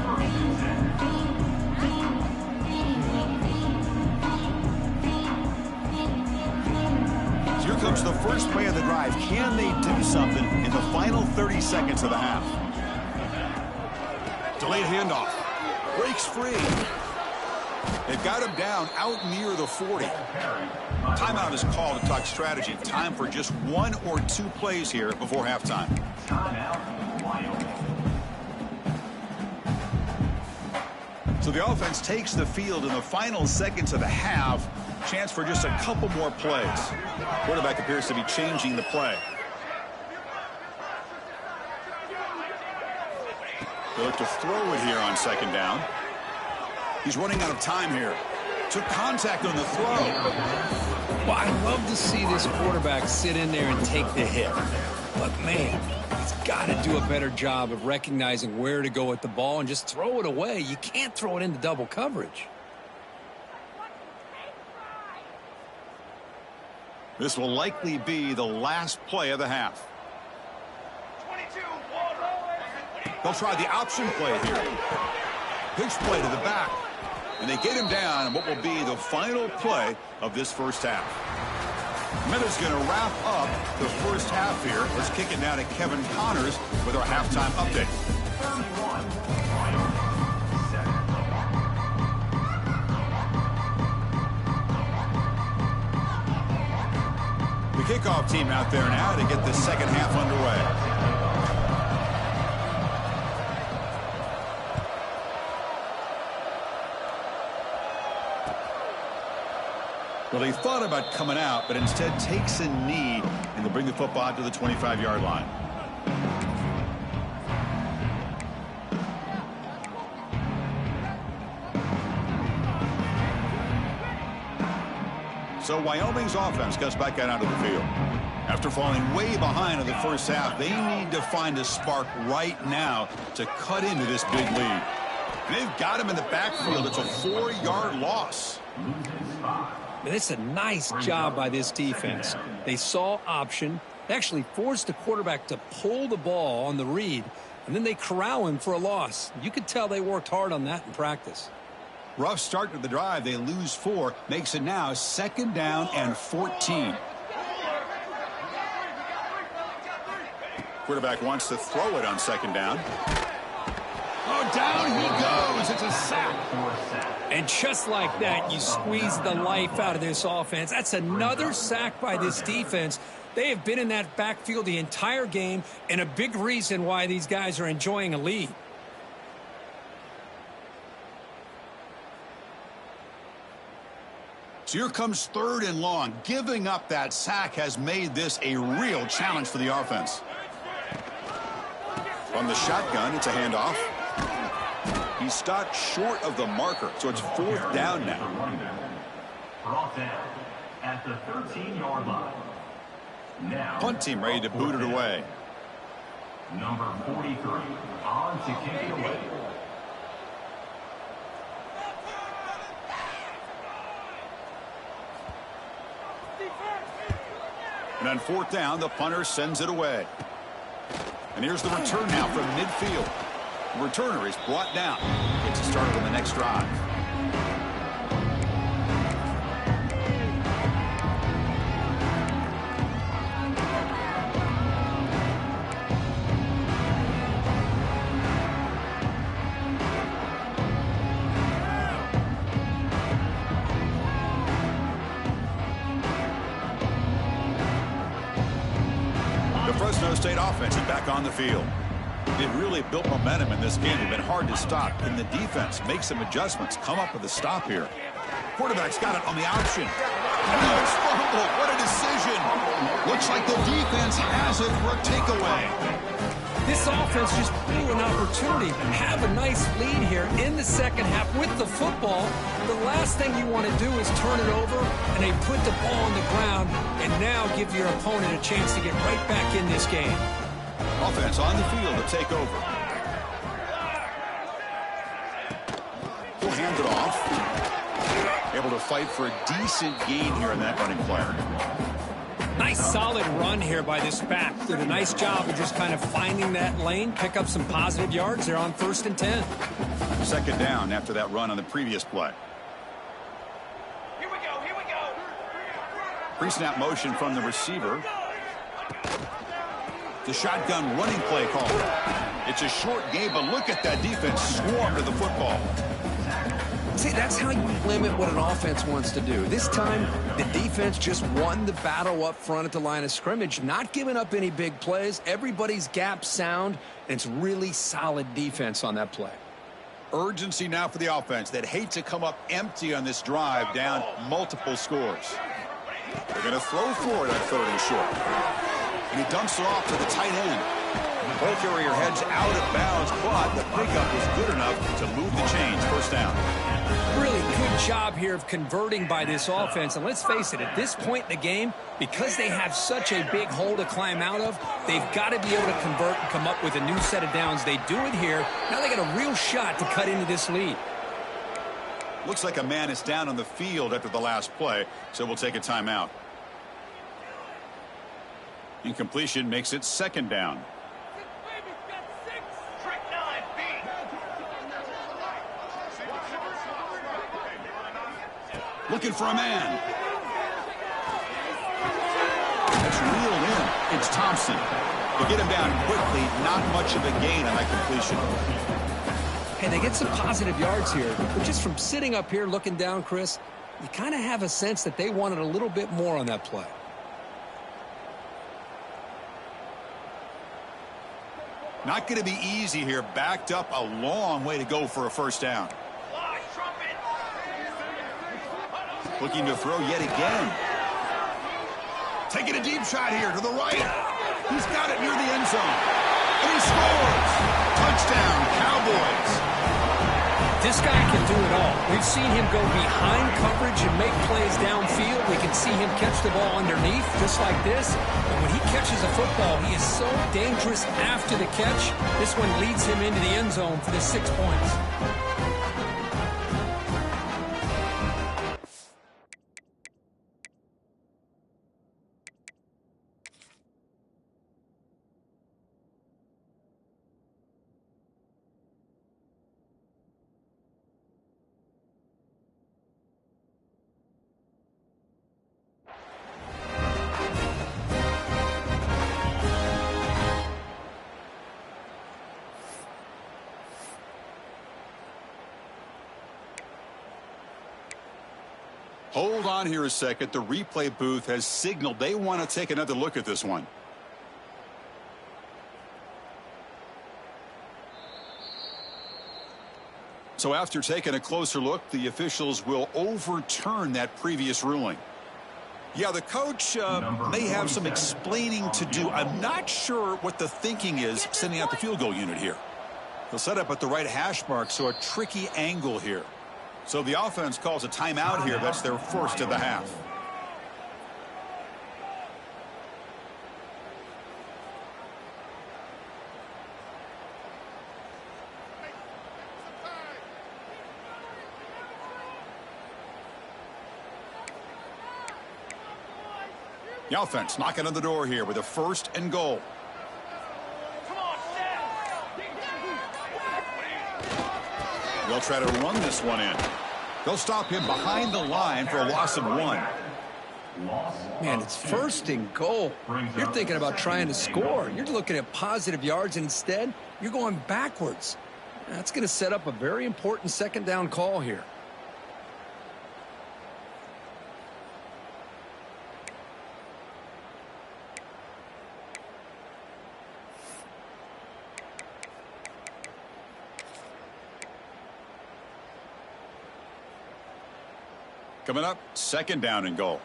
1st and 10. So here comes the first play of the drive. Can they do something in the final 30 seconds of the half? Delayed handoff. Breaks free. They've got him down out near the 40. Timeout is called to talk strategy. Time for just 1 or 2 plays here before halftime. Timeout, Wyoming. So the offense takes the field in the final seconds of the half. Chance for just a couple more plays. Quarterback appears to be changing the play. They look to throw it here on 2nd down. He's running out of time here. Took contact on the throw. Well, I love to see this quarterback sit in there and take the hit. But, man, he's got to do a better job of recognizing where to go with the ball and just throw it away. You can't throw it into double coverage. This will likely be the last play of the half. They'll try the option play here. Pitch play to the back. And they get him down in what will be the final play of this first half. Minutes going to wrap up the first half here. Let's kick it now to Kevin Connors with our halftime update. 31, Wyoming 7. The kickoff team out there now to get the second half underway. Well, they thought about coming out, but instead takes a knee, and they'll bring the football out to the 25-yard line. So Wyoming's offense gets back out onto the field. After falling way behind in the first half, they need to find a spark right now to cut into this big lead. And they've got him in the backfield. It's a 4-yard loss. It's a nice job by this defense. They saw option. They actually forced the quarterback to pull the ball on the read, and then they corral him for a loss. You could tell they worked hard on that in practice. Rough start to the drive. They lose 4. Makes it now 2nd down and 14. Quarterback wants to throw it on 2nd down. Oh, down he goes. It's a sack. And just like that, you squeeze the life out of this offense. That's another sack by this defense. They have been in that backfield the entire game, and a big reason why these guys are enjoying a lead. So here comes 3rd and long. Giving up that sack has made this a real challenge for the offense. From the shotgun, it's a handoff. He stopped short of the marker, so it's 4th down now. Brought down at the 13-yard line. Now, Punt team ready to boot it away. Number 43 on to kick it away. And on fourth down, the punter sends it away. And here's the return now from midfield. The returner is brought down. Gets it started on the next drive. State offense is back on the field. It really built momentum in this game. It's been hard to stop. And the defense makes some adjustments, come up with a stop here. Quarterback's got it on the option. Nice fumble. What a decision. Looks like the defense has it for a takeaway. This offense just blew an opportunity. Have a nice lead here in the second half with the football. The last thing you want to do is turn it over, and they put the ball on the ground and now give your opponent a chance to get right back in this game. Offense on the field to take over. He'll hand it off. Able to fight for a decent gain here in that running play. Nice solid run here by this back. Did a nice job of just kind of finding that lane, pick up some positive yards. They're on 1st and 10. Second down after that run on the previous play. Here we go. Pre-snap motion from the receiver. The shotgun running play call. It's a short game, but look at that defense swarm to the football. See, that's how you limit what an offense wants to do. This time, the defense just won the battle up front at the line of scrimmage, not giving up any big plays. Everybody's gap sound, and it's really solid defense on that play. Urgency now for the offense that hate to come up empty on this drive, down multiple scores. They're going to throw for it on 3rd and short. And he dumps it off to the tight end. Ball carrier heads out of bounds, but the pickup was good enough to move the chains. First down. Really good job here of converting by this offense. And let's face it, at this point in the game, because they have such a big hole to climb out of, they've got to be able to convert and come up with a new set of downs. They do it here. Now they got a real shot to cut into this lead. Looks like a man is down on the field after the last play, so we'll take a timeout. Incompletion makes it 2nd down. Looking for a man. That's reeled in. It's Thompson. To get him down quickly, not much of a gain on that completion. Hey, they get some positive yards here, but just from sitting up here looking down, Chris, you kind of have a sense that they wanted a little bit more on that play. Not going to be easy here. Backed up a long way to go for a first down. Looking to throw yet again. Taking a deep shot here to the right. He's got it near the end zone. And he scores. Touchdown, Cowboys. This guy can do it all. We've seen him go behind coverage and make plays downfield. We can see him catch the ball underneath, just like this. But when he catches a football, he is so dangerous after the catch. This one leads him into the end zone for the 6 points. Hold on here a second. The replay booth has signaled they want to take another look at this one. So after taking a closer look, the officials will overturn that previous ruling. Yeah, the coach may have some explaining to do. I'm not sure what the thinking is sending out the field goal unit here. They'll set up at the right hash mark, so a tricky angle here. So the offense calls a timeout here. That's their first of the half. The offense knocking on the door here with a 1st and goal. They'll try to run this one in. They'll stop him behind the line for a loss of 1. Man, it's 1st and goal. You're thinking about trying to score. You're looking at positive yards, and instead, you're going backwards. That's going to set up a very important 2nd down call here. Coming up, 2nd down and goal.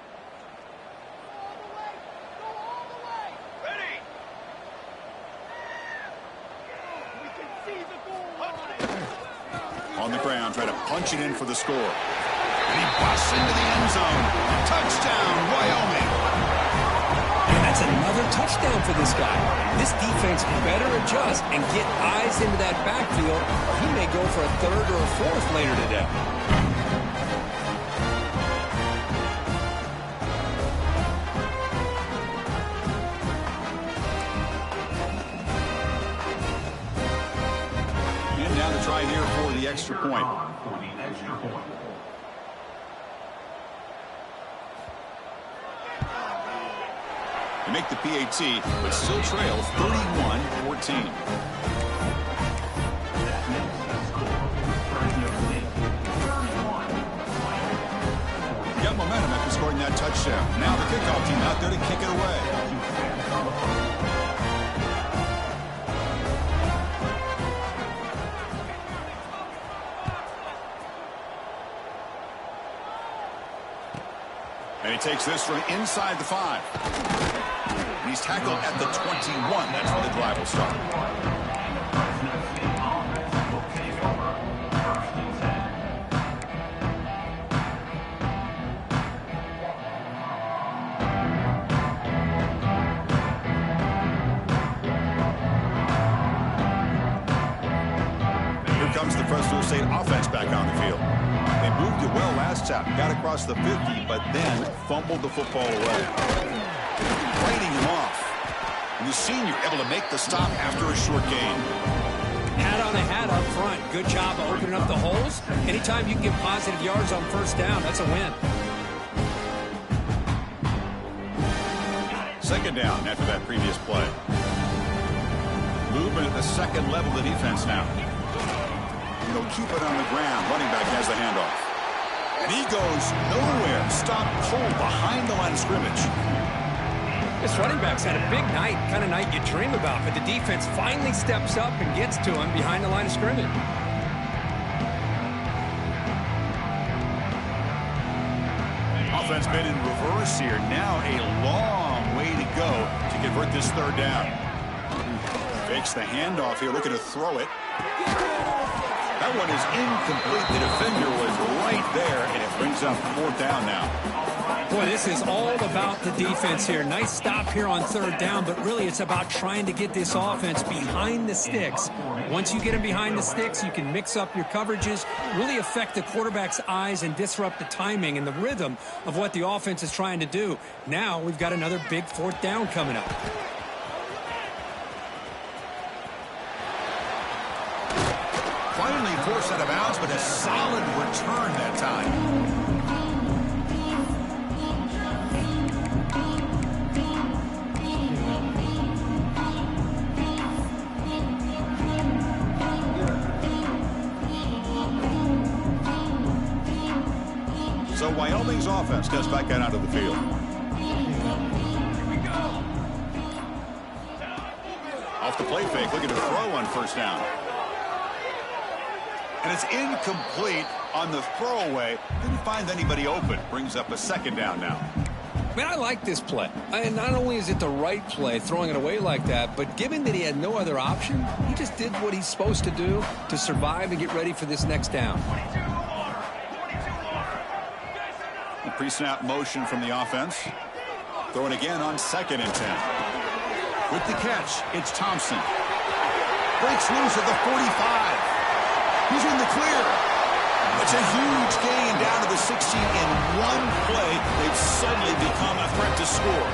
On the ground, trying to punch it in for the score. And he busts into the end zone. Touchdown, Wyoming. And that's another touchdown for this guy. This defense better adjust and get eyes into that backfield. He may go for a 3rd or a 4th later today. Try here for the extra point. They make the PAT, but still trail 31-14. Got momentum after scoring that touchdown. Now the kickoff team out there to kick it away. And he takes this from inside the 5. And he's tackled at the 21. That's where the drive will start. Here comes the Fresno State offense back on the field. They moved it well last time, got across the 50, but then fumbled the football away. Fighting him off. And the senior able to make the stop after a short gain. Hat on a hat up front. Good job of opening up the holes. Anytime you can get positive yards on 1st down, that's a win. 2nd down after that previous play. Movement at the 2nd level of the defense now. They'll keep it on the ground. Running back has the handoff. And he goes nowhere. Stop cold behind the line of scrimmage. This running back's had a big night, kind of night you dream about, but the defense finally steps up and gets to him behind the line of scrimmage. Offense been in reverse here. Now a long way to go to convert this 3rd down. Fakes the handoff here, looking to throw it. That one is incomplete. The defender was right there, and it brings up 4th down now. Boy, this is all about the defense here. Nice stop here on 3rd down, but really it's about trying to get this offense behind the sticks. Once you get them behind the sticks, you can mix up your coverages, really affect the quarterback's eyes and disrupt the timing and the rhythm of what the offense is trying to do. Now we've got another big 4th down coming up. Finally forced out of bounds, but a solid return that time. So Wyoming's offense gets back out onto the field. Off the play fake, looking to throw on 1st down. And it's incomplete on the throwaway. Didn't find anybody open. Brings up a 2nd down now. Man, I like this play. And not only is it the right play, throwing it away like that, but given that he had no other option, he just did what he's supposed to do to survive and get ready for this next down. A pre-snap motion from the offense. Throwing again on 2nd and 10. With the catch, it's Thompson. Breaks loose at the 45. He's in the clear. It's a huge gain down to the 16 in one play. They've suddenly become a threat to score.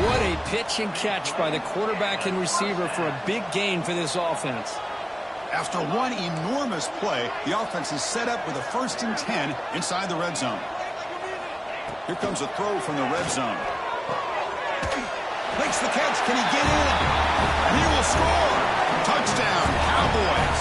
What a pitch and catch by the quarterback and receiver for a big gain for this offense. After one enormous play, the offense is set up with a 1st and 10 inside the red zone. Here comes a throw from the red zone. Makes the catch. Can he get in? And he will score. Touchdown, Cowboys.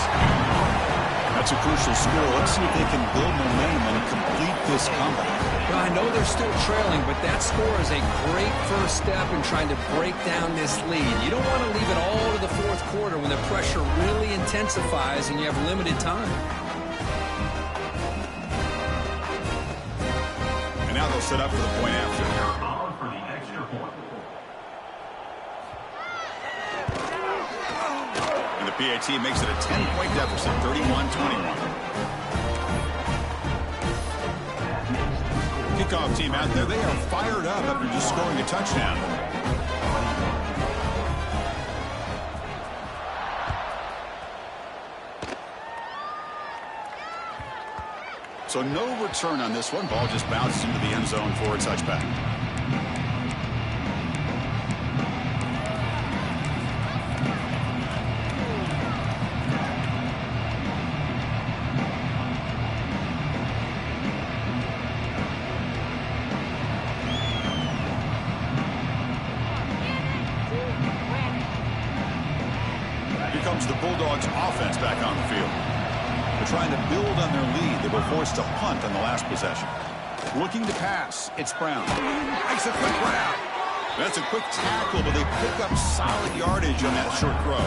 That's a crucial score. Let's see if they can build momentum and complete this comeback. Well, I know they're still trailing, but that score is a great first step in trying to break down this lead. You don't want to leave it all to the fourth quarter when the pressure really intensifies and you have limited time. And now they'll set up for the point after. For the extra point. And the PAT makes it a 10-point deficit, 31-21. Kickoff team out there, they are fired up after just scoring a touchdown. So no return on this one. Ball just bounces into the end zone for a touchback. The Bulldogs offense back on the field. They're trying to build on their lead. They were forced to punt on the last possession. Looking to pass. It's Brown. Makes a quick grab. That's a quick tackle, but they pick up solid yardage on that short throw.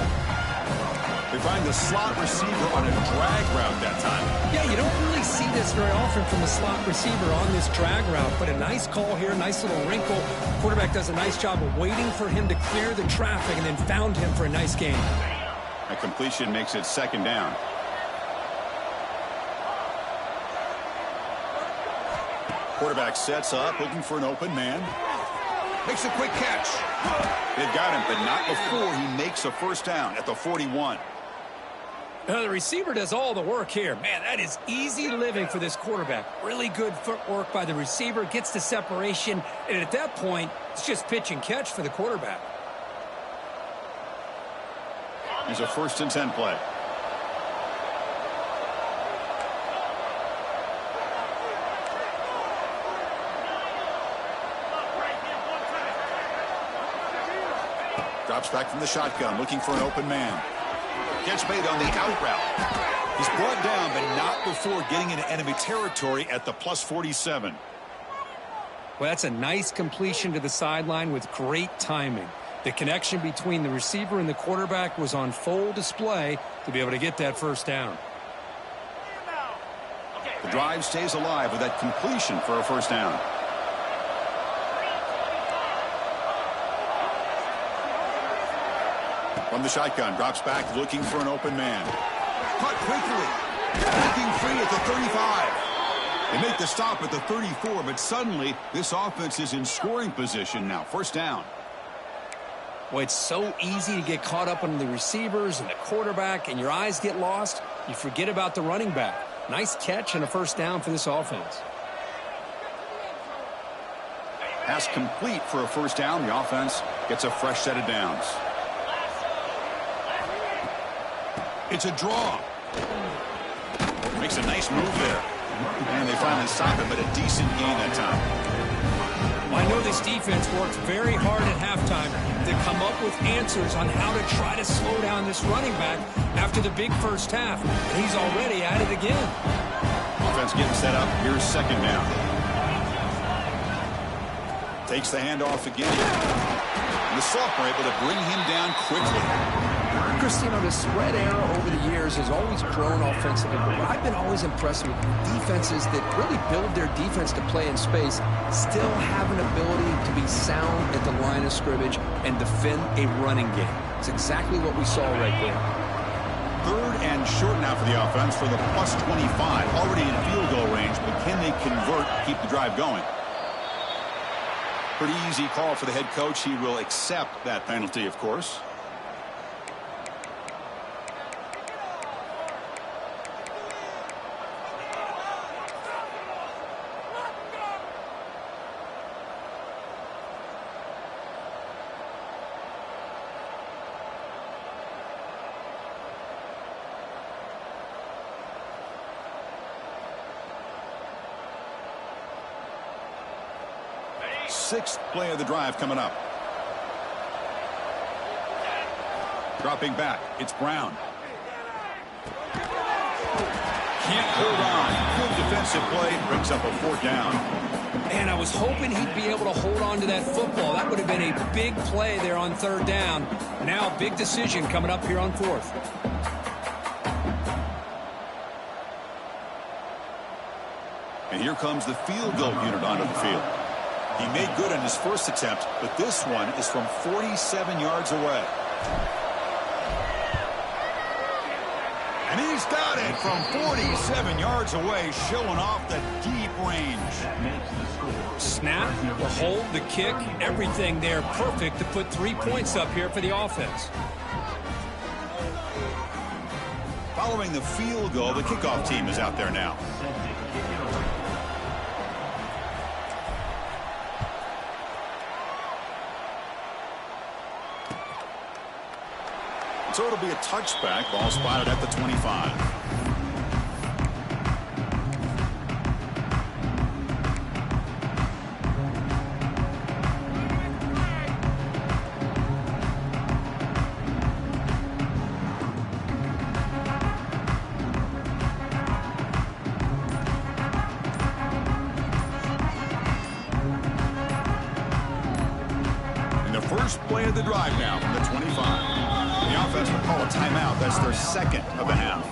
They find the slot receiver on a drag route that time. Yeah, you don't really see this very often from the slot receiver on this drag route, but a nice call here, nice little wrinkle. Quarterback does a nice job of waiting for him to clear the traffic and then found him for a nice gain. A completion makes it 2nd down. Quarterback sets up, looking for an open man. Makes a quick catch. They've got him, but not before he makes a 1st down at the 41. Now the receiver does all the work here. Man, that is easy living for this quarterback. Really good footwork by the receiver, gets the separation, and at that point, it's just pitch and catch for the quarterback. Here's a 1st and 10 play. Drops back from the shotgun, looking for an open man. Gets made on the out route. He's brought down, but not before getting into enemy territory at the plus 47. Well, that's a nice completion to the sideline with great timing. The connection between the receiver and the quarterback was on full display to be able to get that 1st down. The drive stays alive with that completion for a 1st down. From the shotgun, drops back, looking for an open man. Caught quickly, breaking free at the 35. They make the stop at the 34, but suddenly this offense is in scoring position now. 1st down. Well, it's so easy to get caught up on the receivers and the quarterback, and your eyes get lost. You forget about the running back. Nice catch and a 1st down for this offense. Pass complete for a 1st down. The offense gets a fresh set of downs. It's a draw. Makes a nice move there. And they finally stop him, but a decent gain that time. I know this defense worked very hard at halftime to come up with answers on how to try to slow down this running back after the big 1st half. And he's already at it again. Offense getting set up. Here's 2nd down. Takes the handoff again. And the sophomore able to bring him down quickly. Christino, the spread era over the years has always grown offensively, but I've been always impressed with defenses that really build their defense to play in space, still have an ability to be sound at the line of scrimmage and defend a running game. It's exactly what we saw right there. 3rd and short now for the offense for the plus 25. Already in field goal range, but can they convert, keep the drive going? Pretty easy call for the head coach. He will accept that penalty, of course. sixth play of the drive coming up. Dropping back, it's Brown. Can't hold on. Good defensive play, brings up a fourth down. And I was hoping he'd be able to hold on to that football. That would have been a big play there on third down. Now, big decision coming up here on fourth. And here comes the field goal unit onto the field. He made good on his first attempt, but this one is from 47 yards away. And he's got it from 47 yards away, showing off the deep range. Snap, the hold, the kick, everything there perfect to put 3 points up here for the offense. Following the field goal, the kickoff team is out there now. So it'll be a touchback. Ball spotted at the 25. And the first play of the drive now from the 25. The offense will call a timeout. That's their second of the half.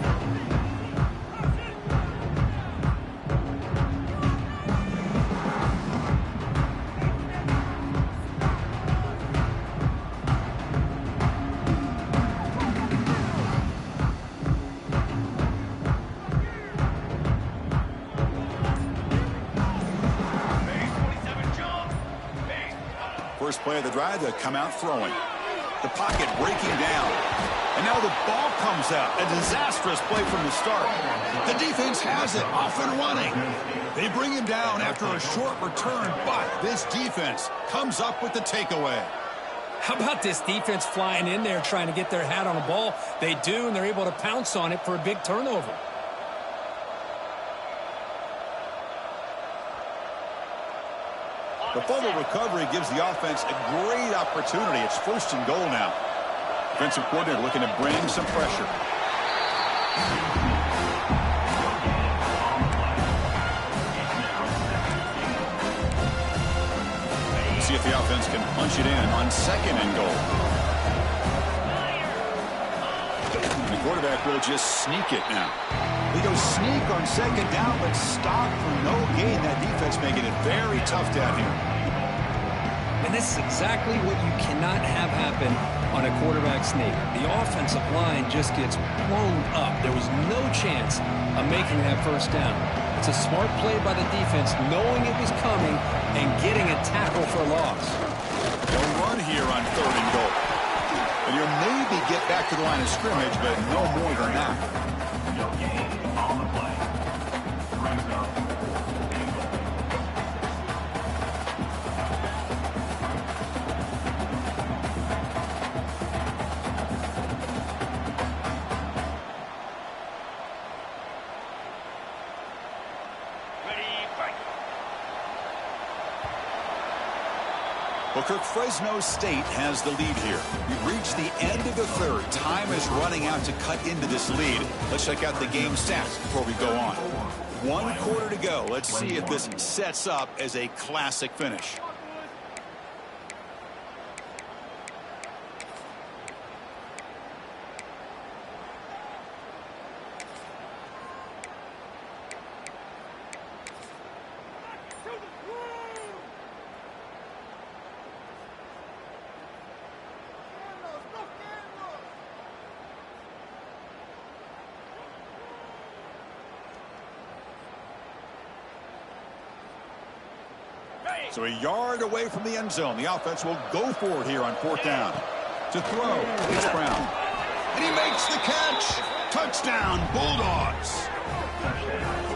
First play of the drive, they come out throwing. The pocket breaking down. And now the ball comes out. A disastrous play from the start. The defense has it, off and running. They bring him down after a short return, but this defense comes up with the takeaway. How about this defense flying in there trying to get their hat on the ball? They do, and they're able to pounce on it for a big turnover. The fumble recovery gives the offense a great opportunity. It's first and goal now. Defensive coordinator looking to bring some pressure. See if the offense can punch it in on second and goal. The quarterback will just sneak it now. They go sneak on second down, but stop for no gain. That defense making it very tough down here. And this is exactly what you cannot have happen on a quarterback sneak. The offensive line just gets blown up. There was no chance of making that first down. It's a smart play by the defense, knowing it was coming and getting a tackle for loss. They'll run here on third and goal. And you'll maybe get back to the line of scrimmage, but no more than that. No gain on the play. Brings up Eagle. Well, Kirk, Fresno State has the lead here. We've reached the end of the third. Time is running out to cut into this lead. Let's check out the game stats before we go on. 1 quarter to go. Let's see if this sets up as a classic finish. So a yard away from the end zone. The offense will go for it here on fourth down. To throw, it's Brown. And he makes the catch. Touchdown, Bulldogs.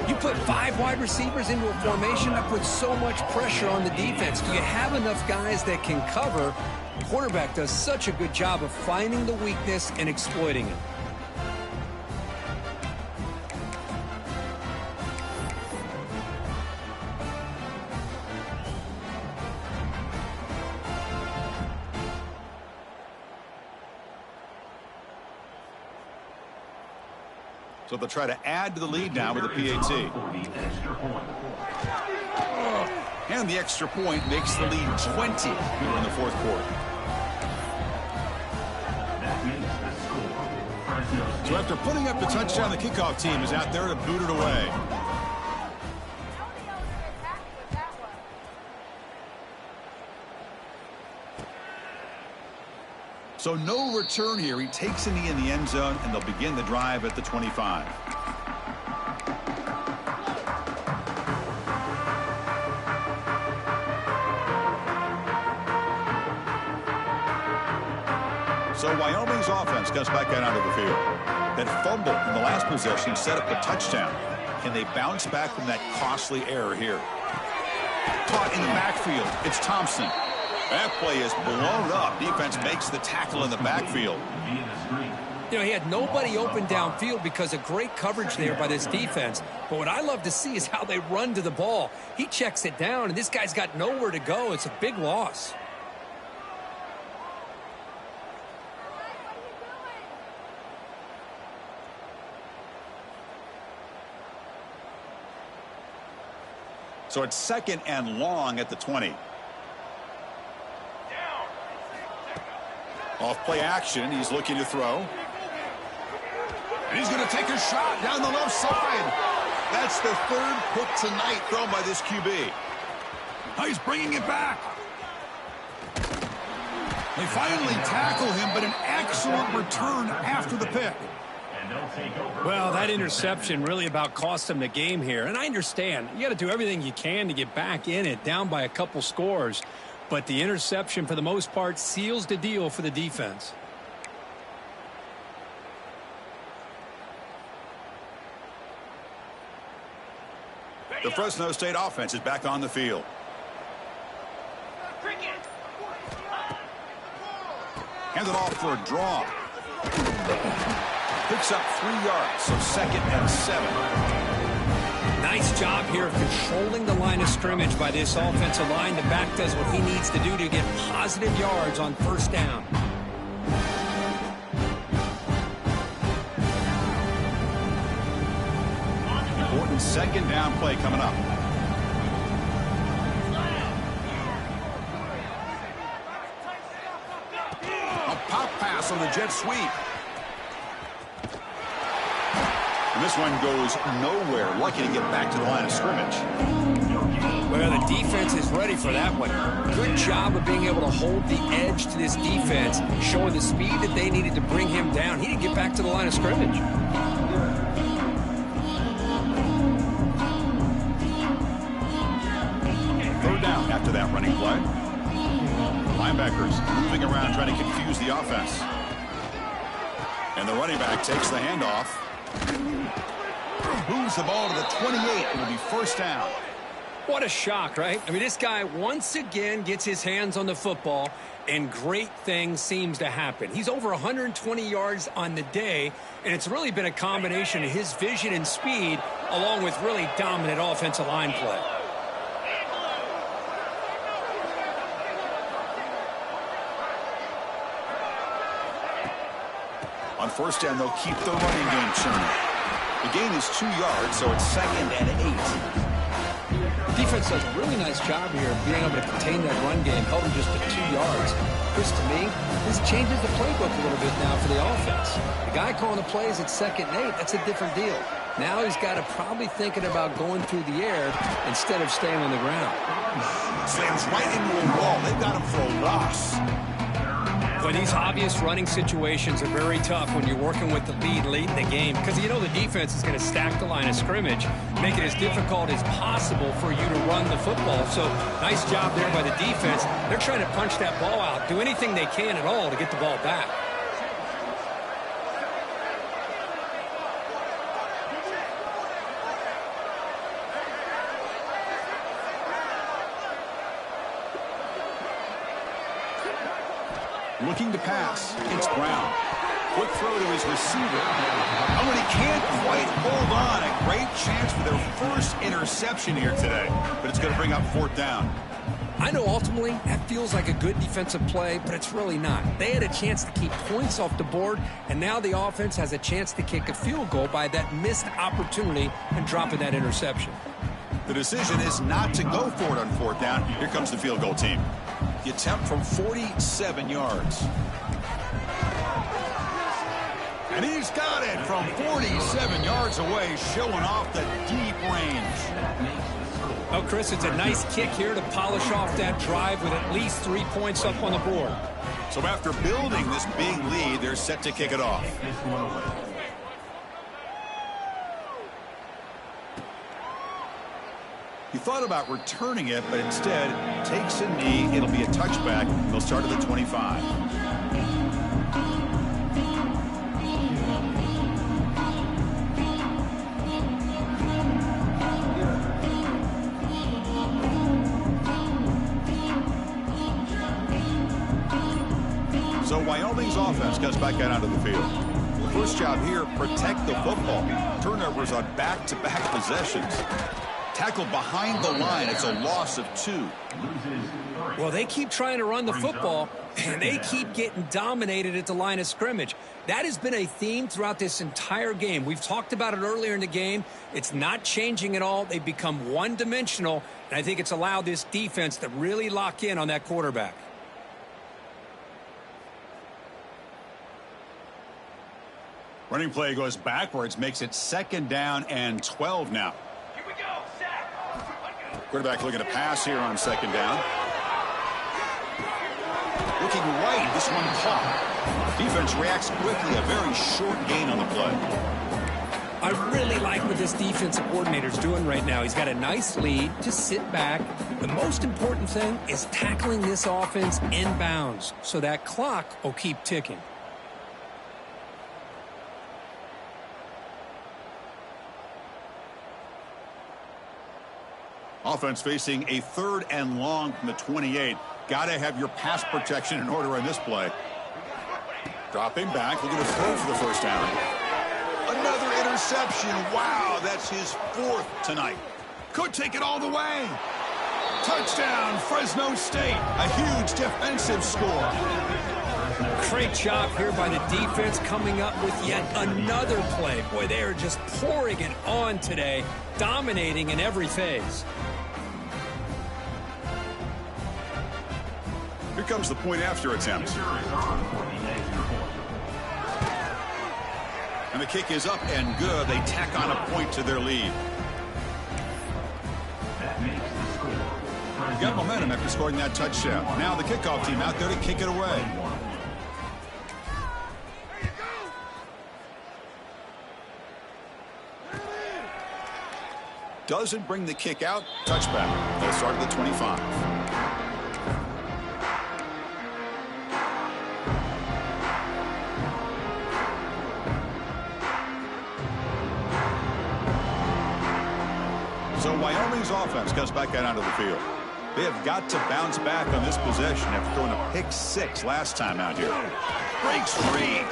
You put 5 wide receivers into a formation that puts so much pressure on the defense. Do you have enough guys that can cover? The quarterback does such a good job of finding the weakness and exploiting it. So they'll try to add to the lead now with a PAT. And the extra point makes the lead 20 here in the fourth quarter. So after putting up the touchdown, the kickoff team is out there to boot it away. So no return here. He takes a knee in the end zone, and they'll begin the drive at the 25. So Wyoming's offense comes back out onto the field. That fumble in the last possession set up a touchdown. Can they bounce back from that costly error here? Caught in the backfield. It's Thompson. That play is blown up. Defense makes the tackle in the backfield. You know, he had nobody open downfield because of great coverage there by this defense. But what I love to see is how they run to the ball. He checks it down, and this guy's got nowhere to go. It's a big loss. So it's second and long at the 20. Off play action. He's looking to throw. And he's going to take a shot down the left side. That's the third pick tonight thrown by this QB. Oh, he's bringing it back. They finally tackle him, but an excellent return after the pick. Well, that interception really about cost them the game here. And I understand. You got to do everything you can to get back in it, down by a couple scores. But the interception, for the most part, seals the deal for the defense. The Fresno State offense is back on the field. Hands it off for a draw. Picks up 3 yards, so second and 7. Nice job here of controlling the line of scrimmage by this offensive line. The back does what he needs to do to get positive yards on first down. Important second down play coming up. A pop pass on the jet sweep. And this one goes nowhere. Lucky to get back to the line of scrimmage. Well, the defense is ready for that one. Good job of being able to hold the edge to this defense, showing the speed that they needed to bring him down. He didn't get back to the line of scrimmage. Third down after that running play. Linebackers moving around trying to confuse the offense. And the running back takes the handoff. Moves the ball to the 28. It'll be first down. What a shock, right? I mean, this guy once again gets his hands on the football, and great things seems to happen. He's over 120 yards on the day, and it's really been a combination of his vision and speed along with really dominant offensive line play. On first down, they'll keep the running game churning. The gain is 2 yards, so it's second and 8. Defense does a really nice job here of being able to contain that run game, held him just to 2 yards. Chris, to me, this changes the playbook a little bit now for the offense. The guy calling the plays at second and 8, that's a different deal. Now he's got to probably thinking about going through the air instead of staying on the ground. Slams right into a wall. They've got him for a loss. But these obvious running situations are very tough when you're working with the lead late in the game, because you know the defense is going to stack the line of scrimmage, make it as difficult as possible for you to run the football. So nice job there by the defense. They're trying to punch that ball out, do anything they can at all to get the ball back. Looking to pass. It's Brown. Quick throw to his receiver. Oh, and he can't quite hold on. A great chance for their first interception here today. But it's going to bring up fourth down. I know ultimately that feels like a good defensive play, but it's really not. They had a chance to keep points off the board, and now the offense has a chance to kick a field goal by that missed opportunity and dropping that interception. The decision is not to go for it on fourth down. Here comes the field goal team. The attempt from 47 yards. And he's got it from 47 yards away, showing off the deep range. Oh, Chris, it's a nice kick here to polish off that drive with at least 3 points up on the board. So after building this big lead, they're set to kick it off. He thought about returning it, but instead takes a knee. It'll be a touchback. They'll start at the 25. So Wyoming's offense gets back out onto the field. First job here, protect the football. Turnovers on back-to-back possessions. Tackled behind the line. It's a loss of 2. Well, they keep trying to run the football, and they keep getting dominated at the line of scrimmage. That has been a theme throughout this entire game. We've talked about it earlier in the game. It's not changing at all. They've become one-dimensional, and I think it's allowed this defense to really lock in on that quarterback. Running play goes backwards, makes it 2nd down and 12 now. Here we go, sack. Quarterback looking to pass here on 2nd down. Looking right, this one caught. Defense reacts quickly, a very short gain on the play. I really like what this defensive coordinator's doing right now. He's got a nice lead. Just sit back. The most important thing is tackling this offense inbounds so that clock will keep ticking. Offense facing a 3rd and long from the 28. Got to have your pass protection in order on this play. Dropping back, looking to throw for the first down. Another interception. Wow, that's his 4th tonight. Could take it all the way. Touchdown, Fresno State. A huge defensive score. Great job here by the defense coming up with yet another play. Boy, they are just pouring it on today, dominating in every phase. Here comes the point after attempt. And the kick is up and good. They tack on a point to their lead. Got momentum after scoring that touchdown. Now the kickoff team out there to kick it away. Doesn't bring the kick out. Touchback. They'll start at the 25. So Wyoming's offense comes back out onto the field. They have got to bounce back on this possession after throwing a pick 6 last time out here. Breaks free.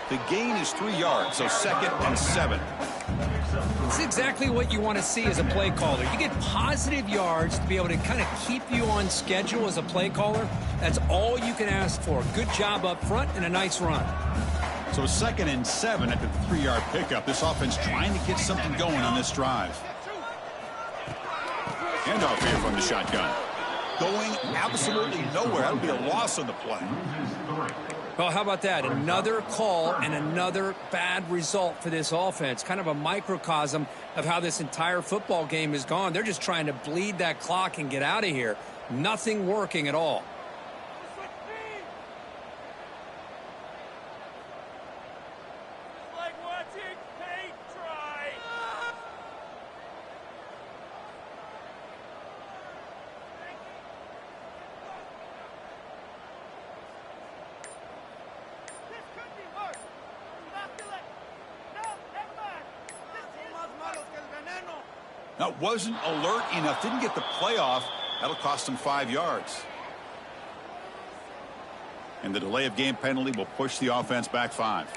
The gain is 3 yards, so 2nd and 7. It's exactly what you want to see as a play caller. You get positive yards to be able to kind of keep you on schedule as a play caller. That's all you can ask for. Good job up front and a nice run. So 2nd and 7 after the 3-yard pickup. This offense trying to get something going on this drive. Handoff here from the shotgun. Going absolutely nowhere. That would be a loss on the play. Well, how about that? Another call and another bad result for this offense. Kind of a microcosm of how this entire football game has gone. They're just trying to bleed that clock and get out of here. Nothing working at all. That wasn't alert enough. Didn't get the play off. That'll cost him 5 yards. And the delay of game penalty will push the offense back 5.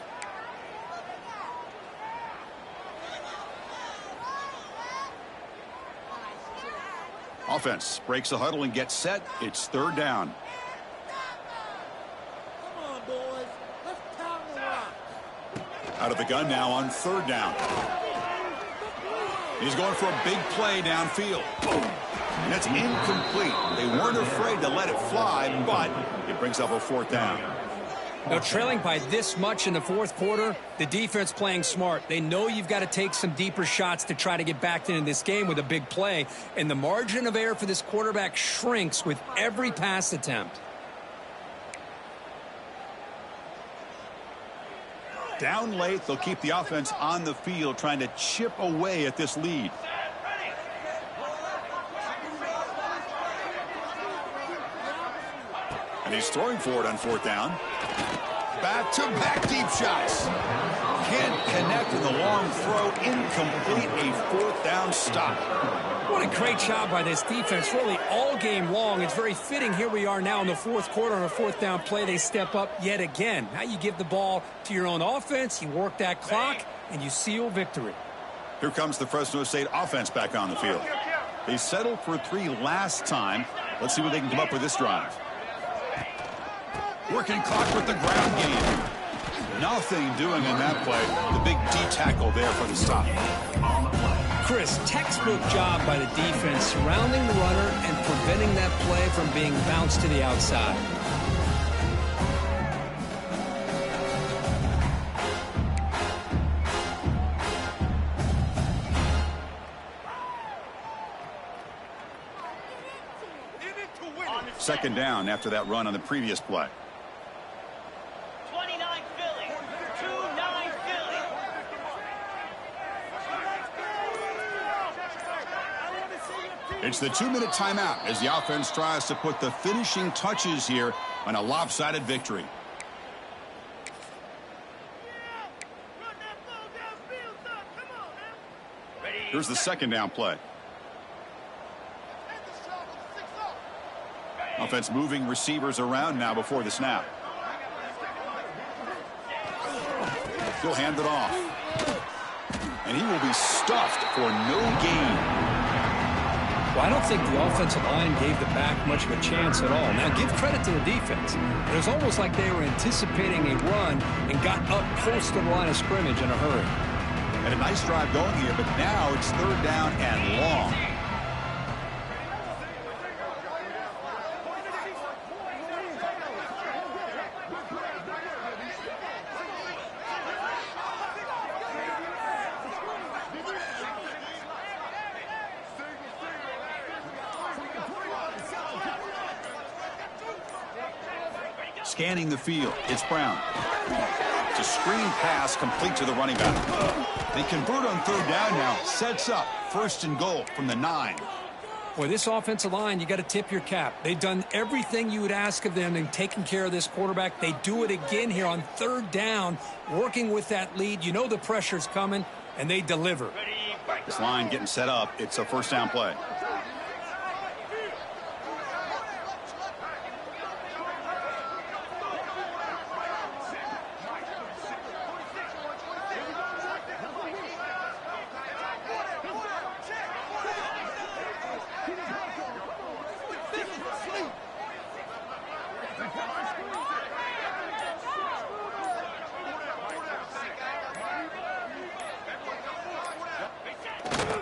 offense breaks the huddle and gets set. It's third down. Come on, boys. Let's pound the rock. Out of the gun now on third down. He's going for a big play downfield. And it's incomplete. They weren't afraid to let it fly, but it brings up a fourth down. Now, trailing by this much in the fourth quarter, the defense playing smart. They know you've got to take some deeper shots to try to get back into this game with a big play. And the margin of error for this quarterback shrinks with every pass attempt. Down late, they'll keep the offense on the field trying to chip away at this lead. And he's throwing for it on fourth down. Back-to-back deep shots. Can't connect in the long throw. Incomplete. A fourth down stop. What a great job by this defense, really all game long. It's very fitting. Here we are now in the fourth quarter on a fourth down play. They step up yet again. Now you give the ball to your own offense, you work that clock, and you seal victory. Here comes the Fresno State offense back on the field. They settled for 3 last time. Let's see what they can come up with this drive. Working clock with the ground game. Nothing doing in that play. The big D tackle there for the stop. Chris, textbook job by the defense surrounding the runner and preventing that play from being bounced to the outside. Second down after that run on the previous play. 29 Philly. 2-9 Philly. It's the 2-minute timeout as the offense tries to put the finishing touches here on a lopsided victory. Here's the second down play. Offense moving receivers around now before the snap. He'll hand it off. And he will be stuffed for no gain. Well, I don't think the offensive line gave the back much of a chance at all. Now, give credit to the defense. It was almost like they were anticipating a run and got up close to the line of scrimmage in a hurry. And a nice drive going here, but now it's third down and long. Scanning the field, it's Brown. It's a screen pass complete to the running back. They convert on third down now. Sets up first and goal from the 9. Boy, this offensive line, you got to tip your cap. They've done everything you would ask of them in taking care of this quarterback. They do it again here on third down, working with that lead. You know the pressure's coming, and they deliver. This line getting set up. It's a first down play.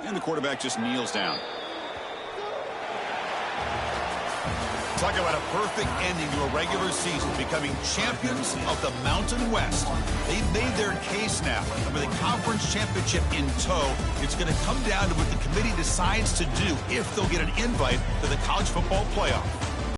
And the quarterback just kneels down. Talk about a perfect ending to a regular season, becoming champions of the Mountain West. They've made their case now. And with a conference championship in tow, it's going to come down to what the committee decides to do if they'll get an invite to the college football playoff.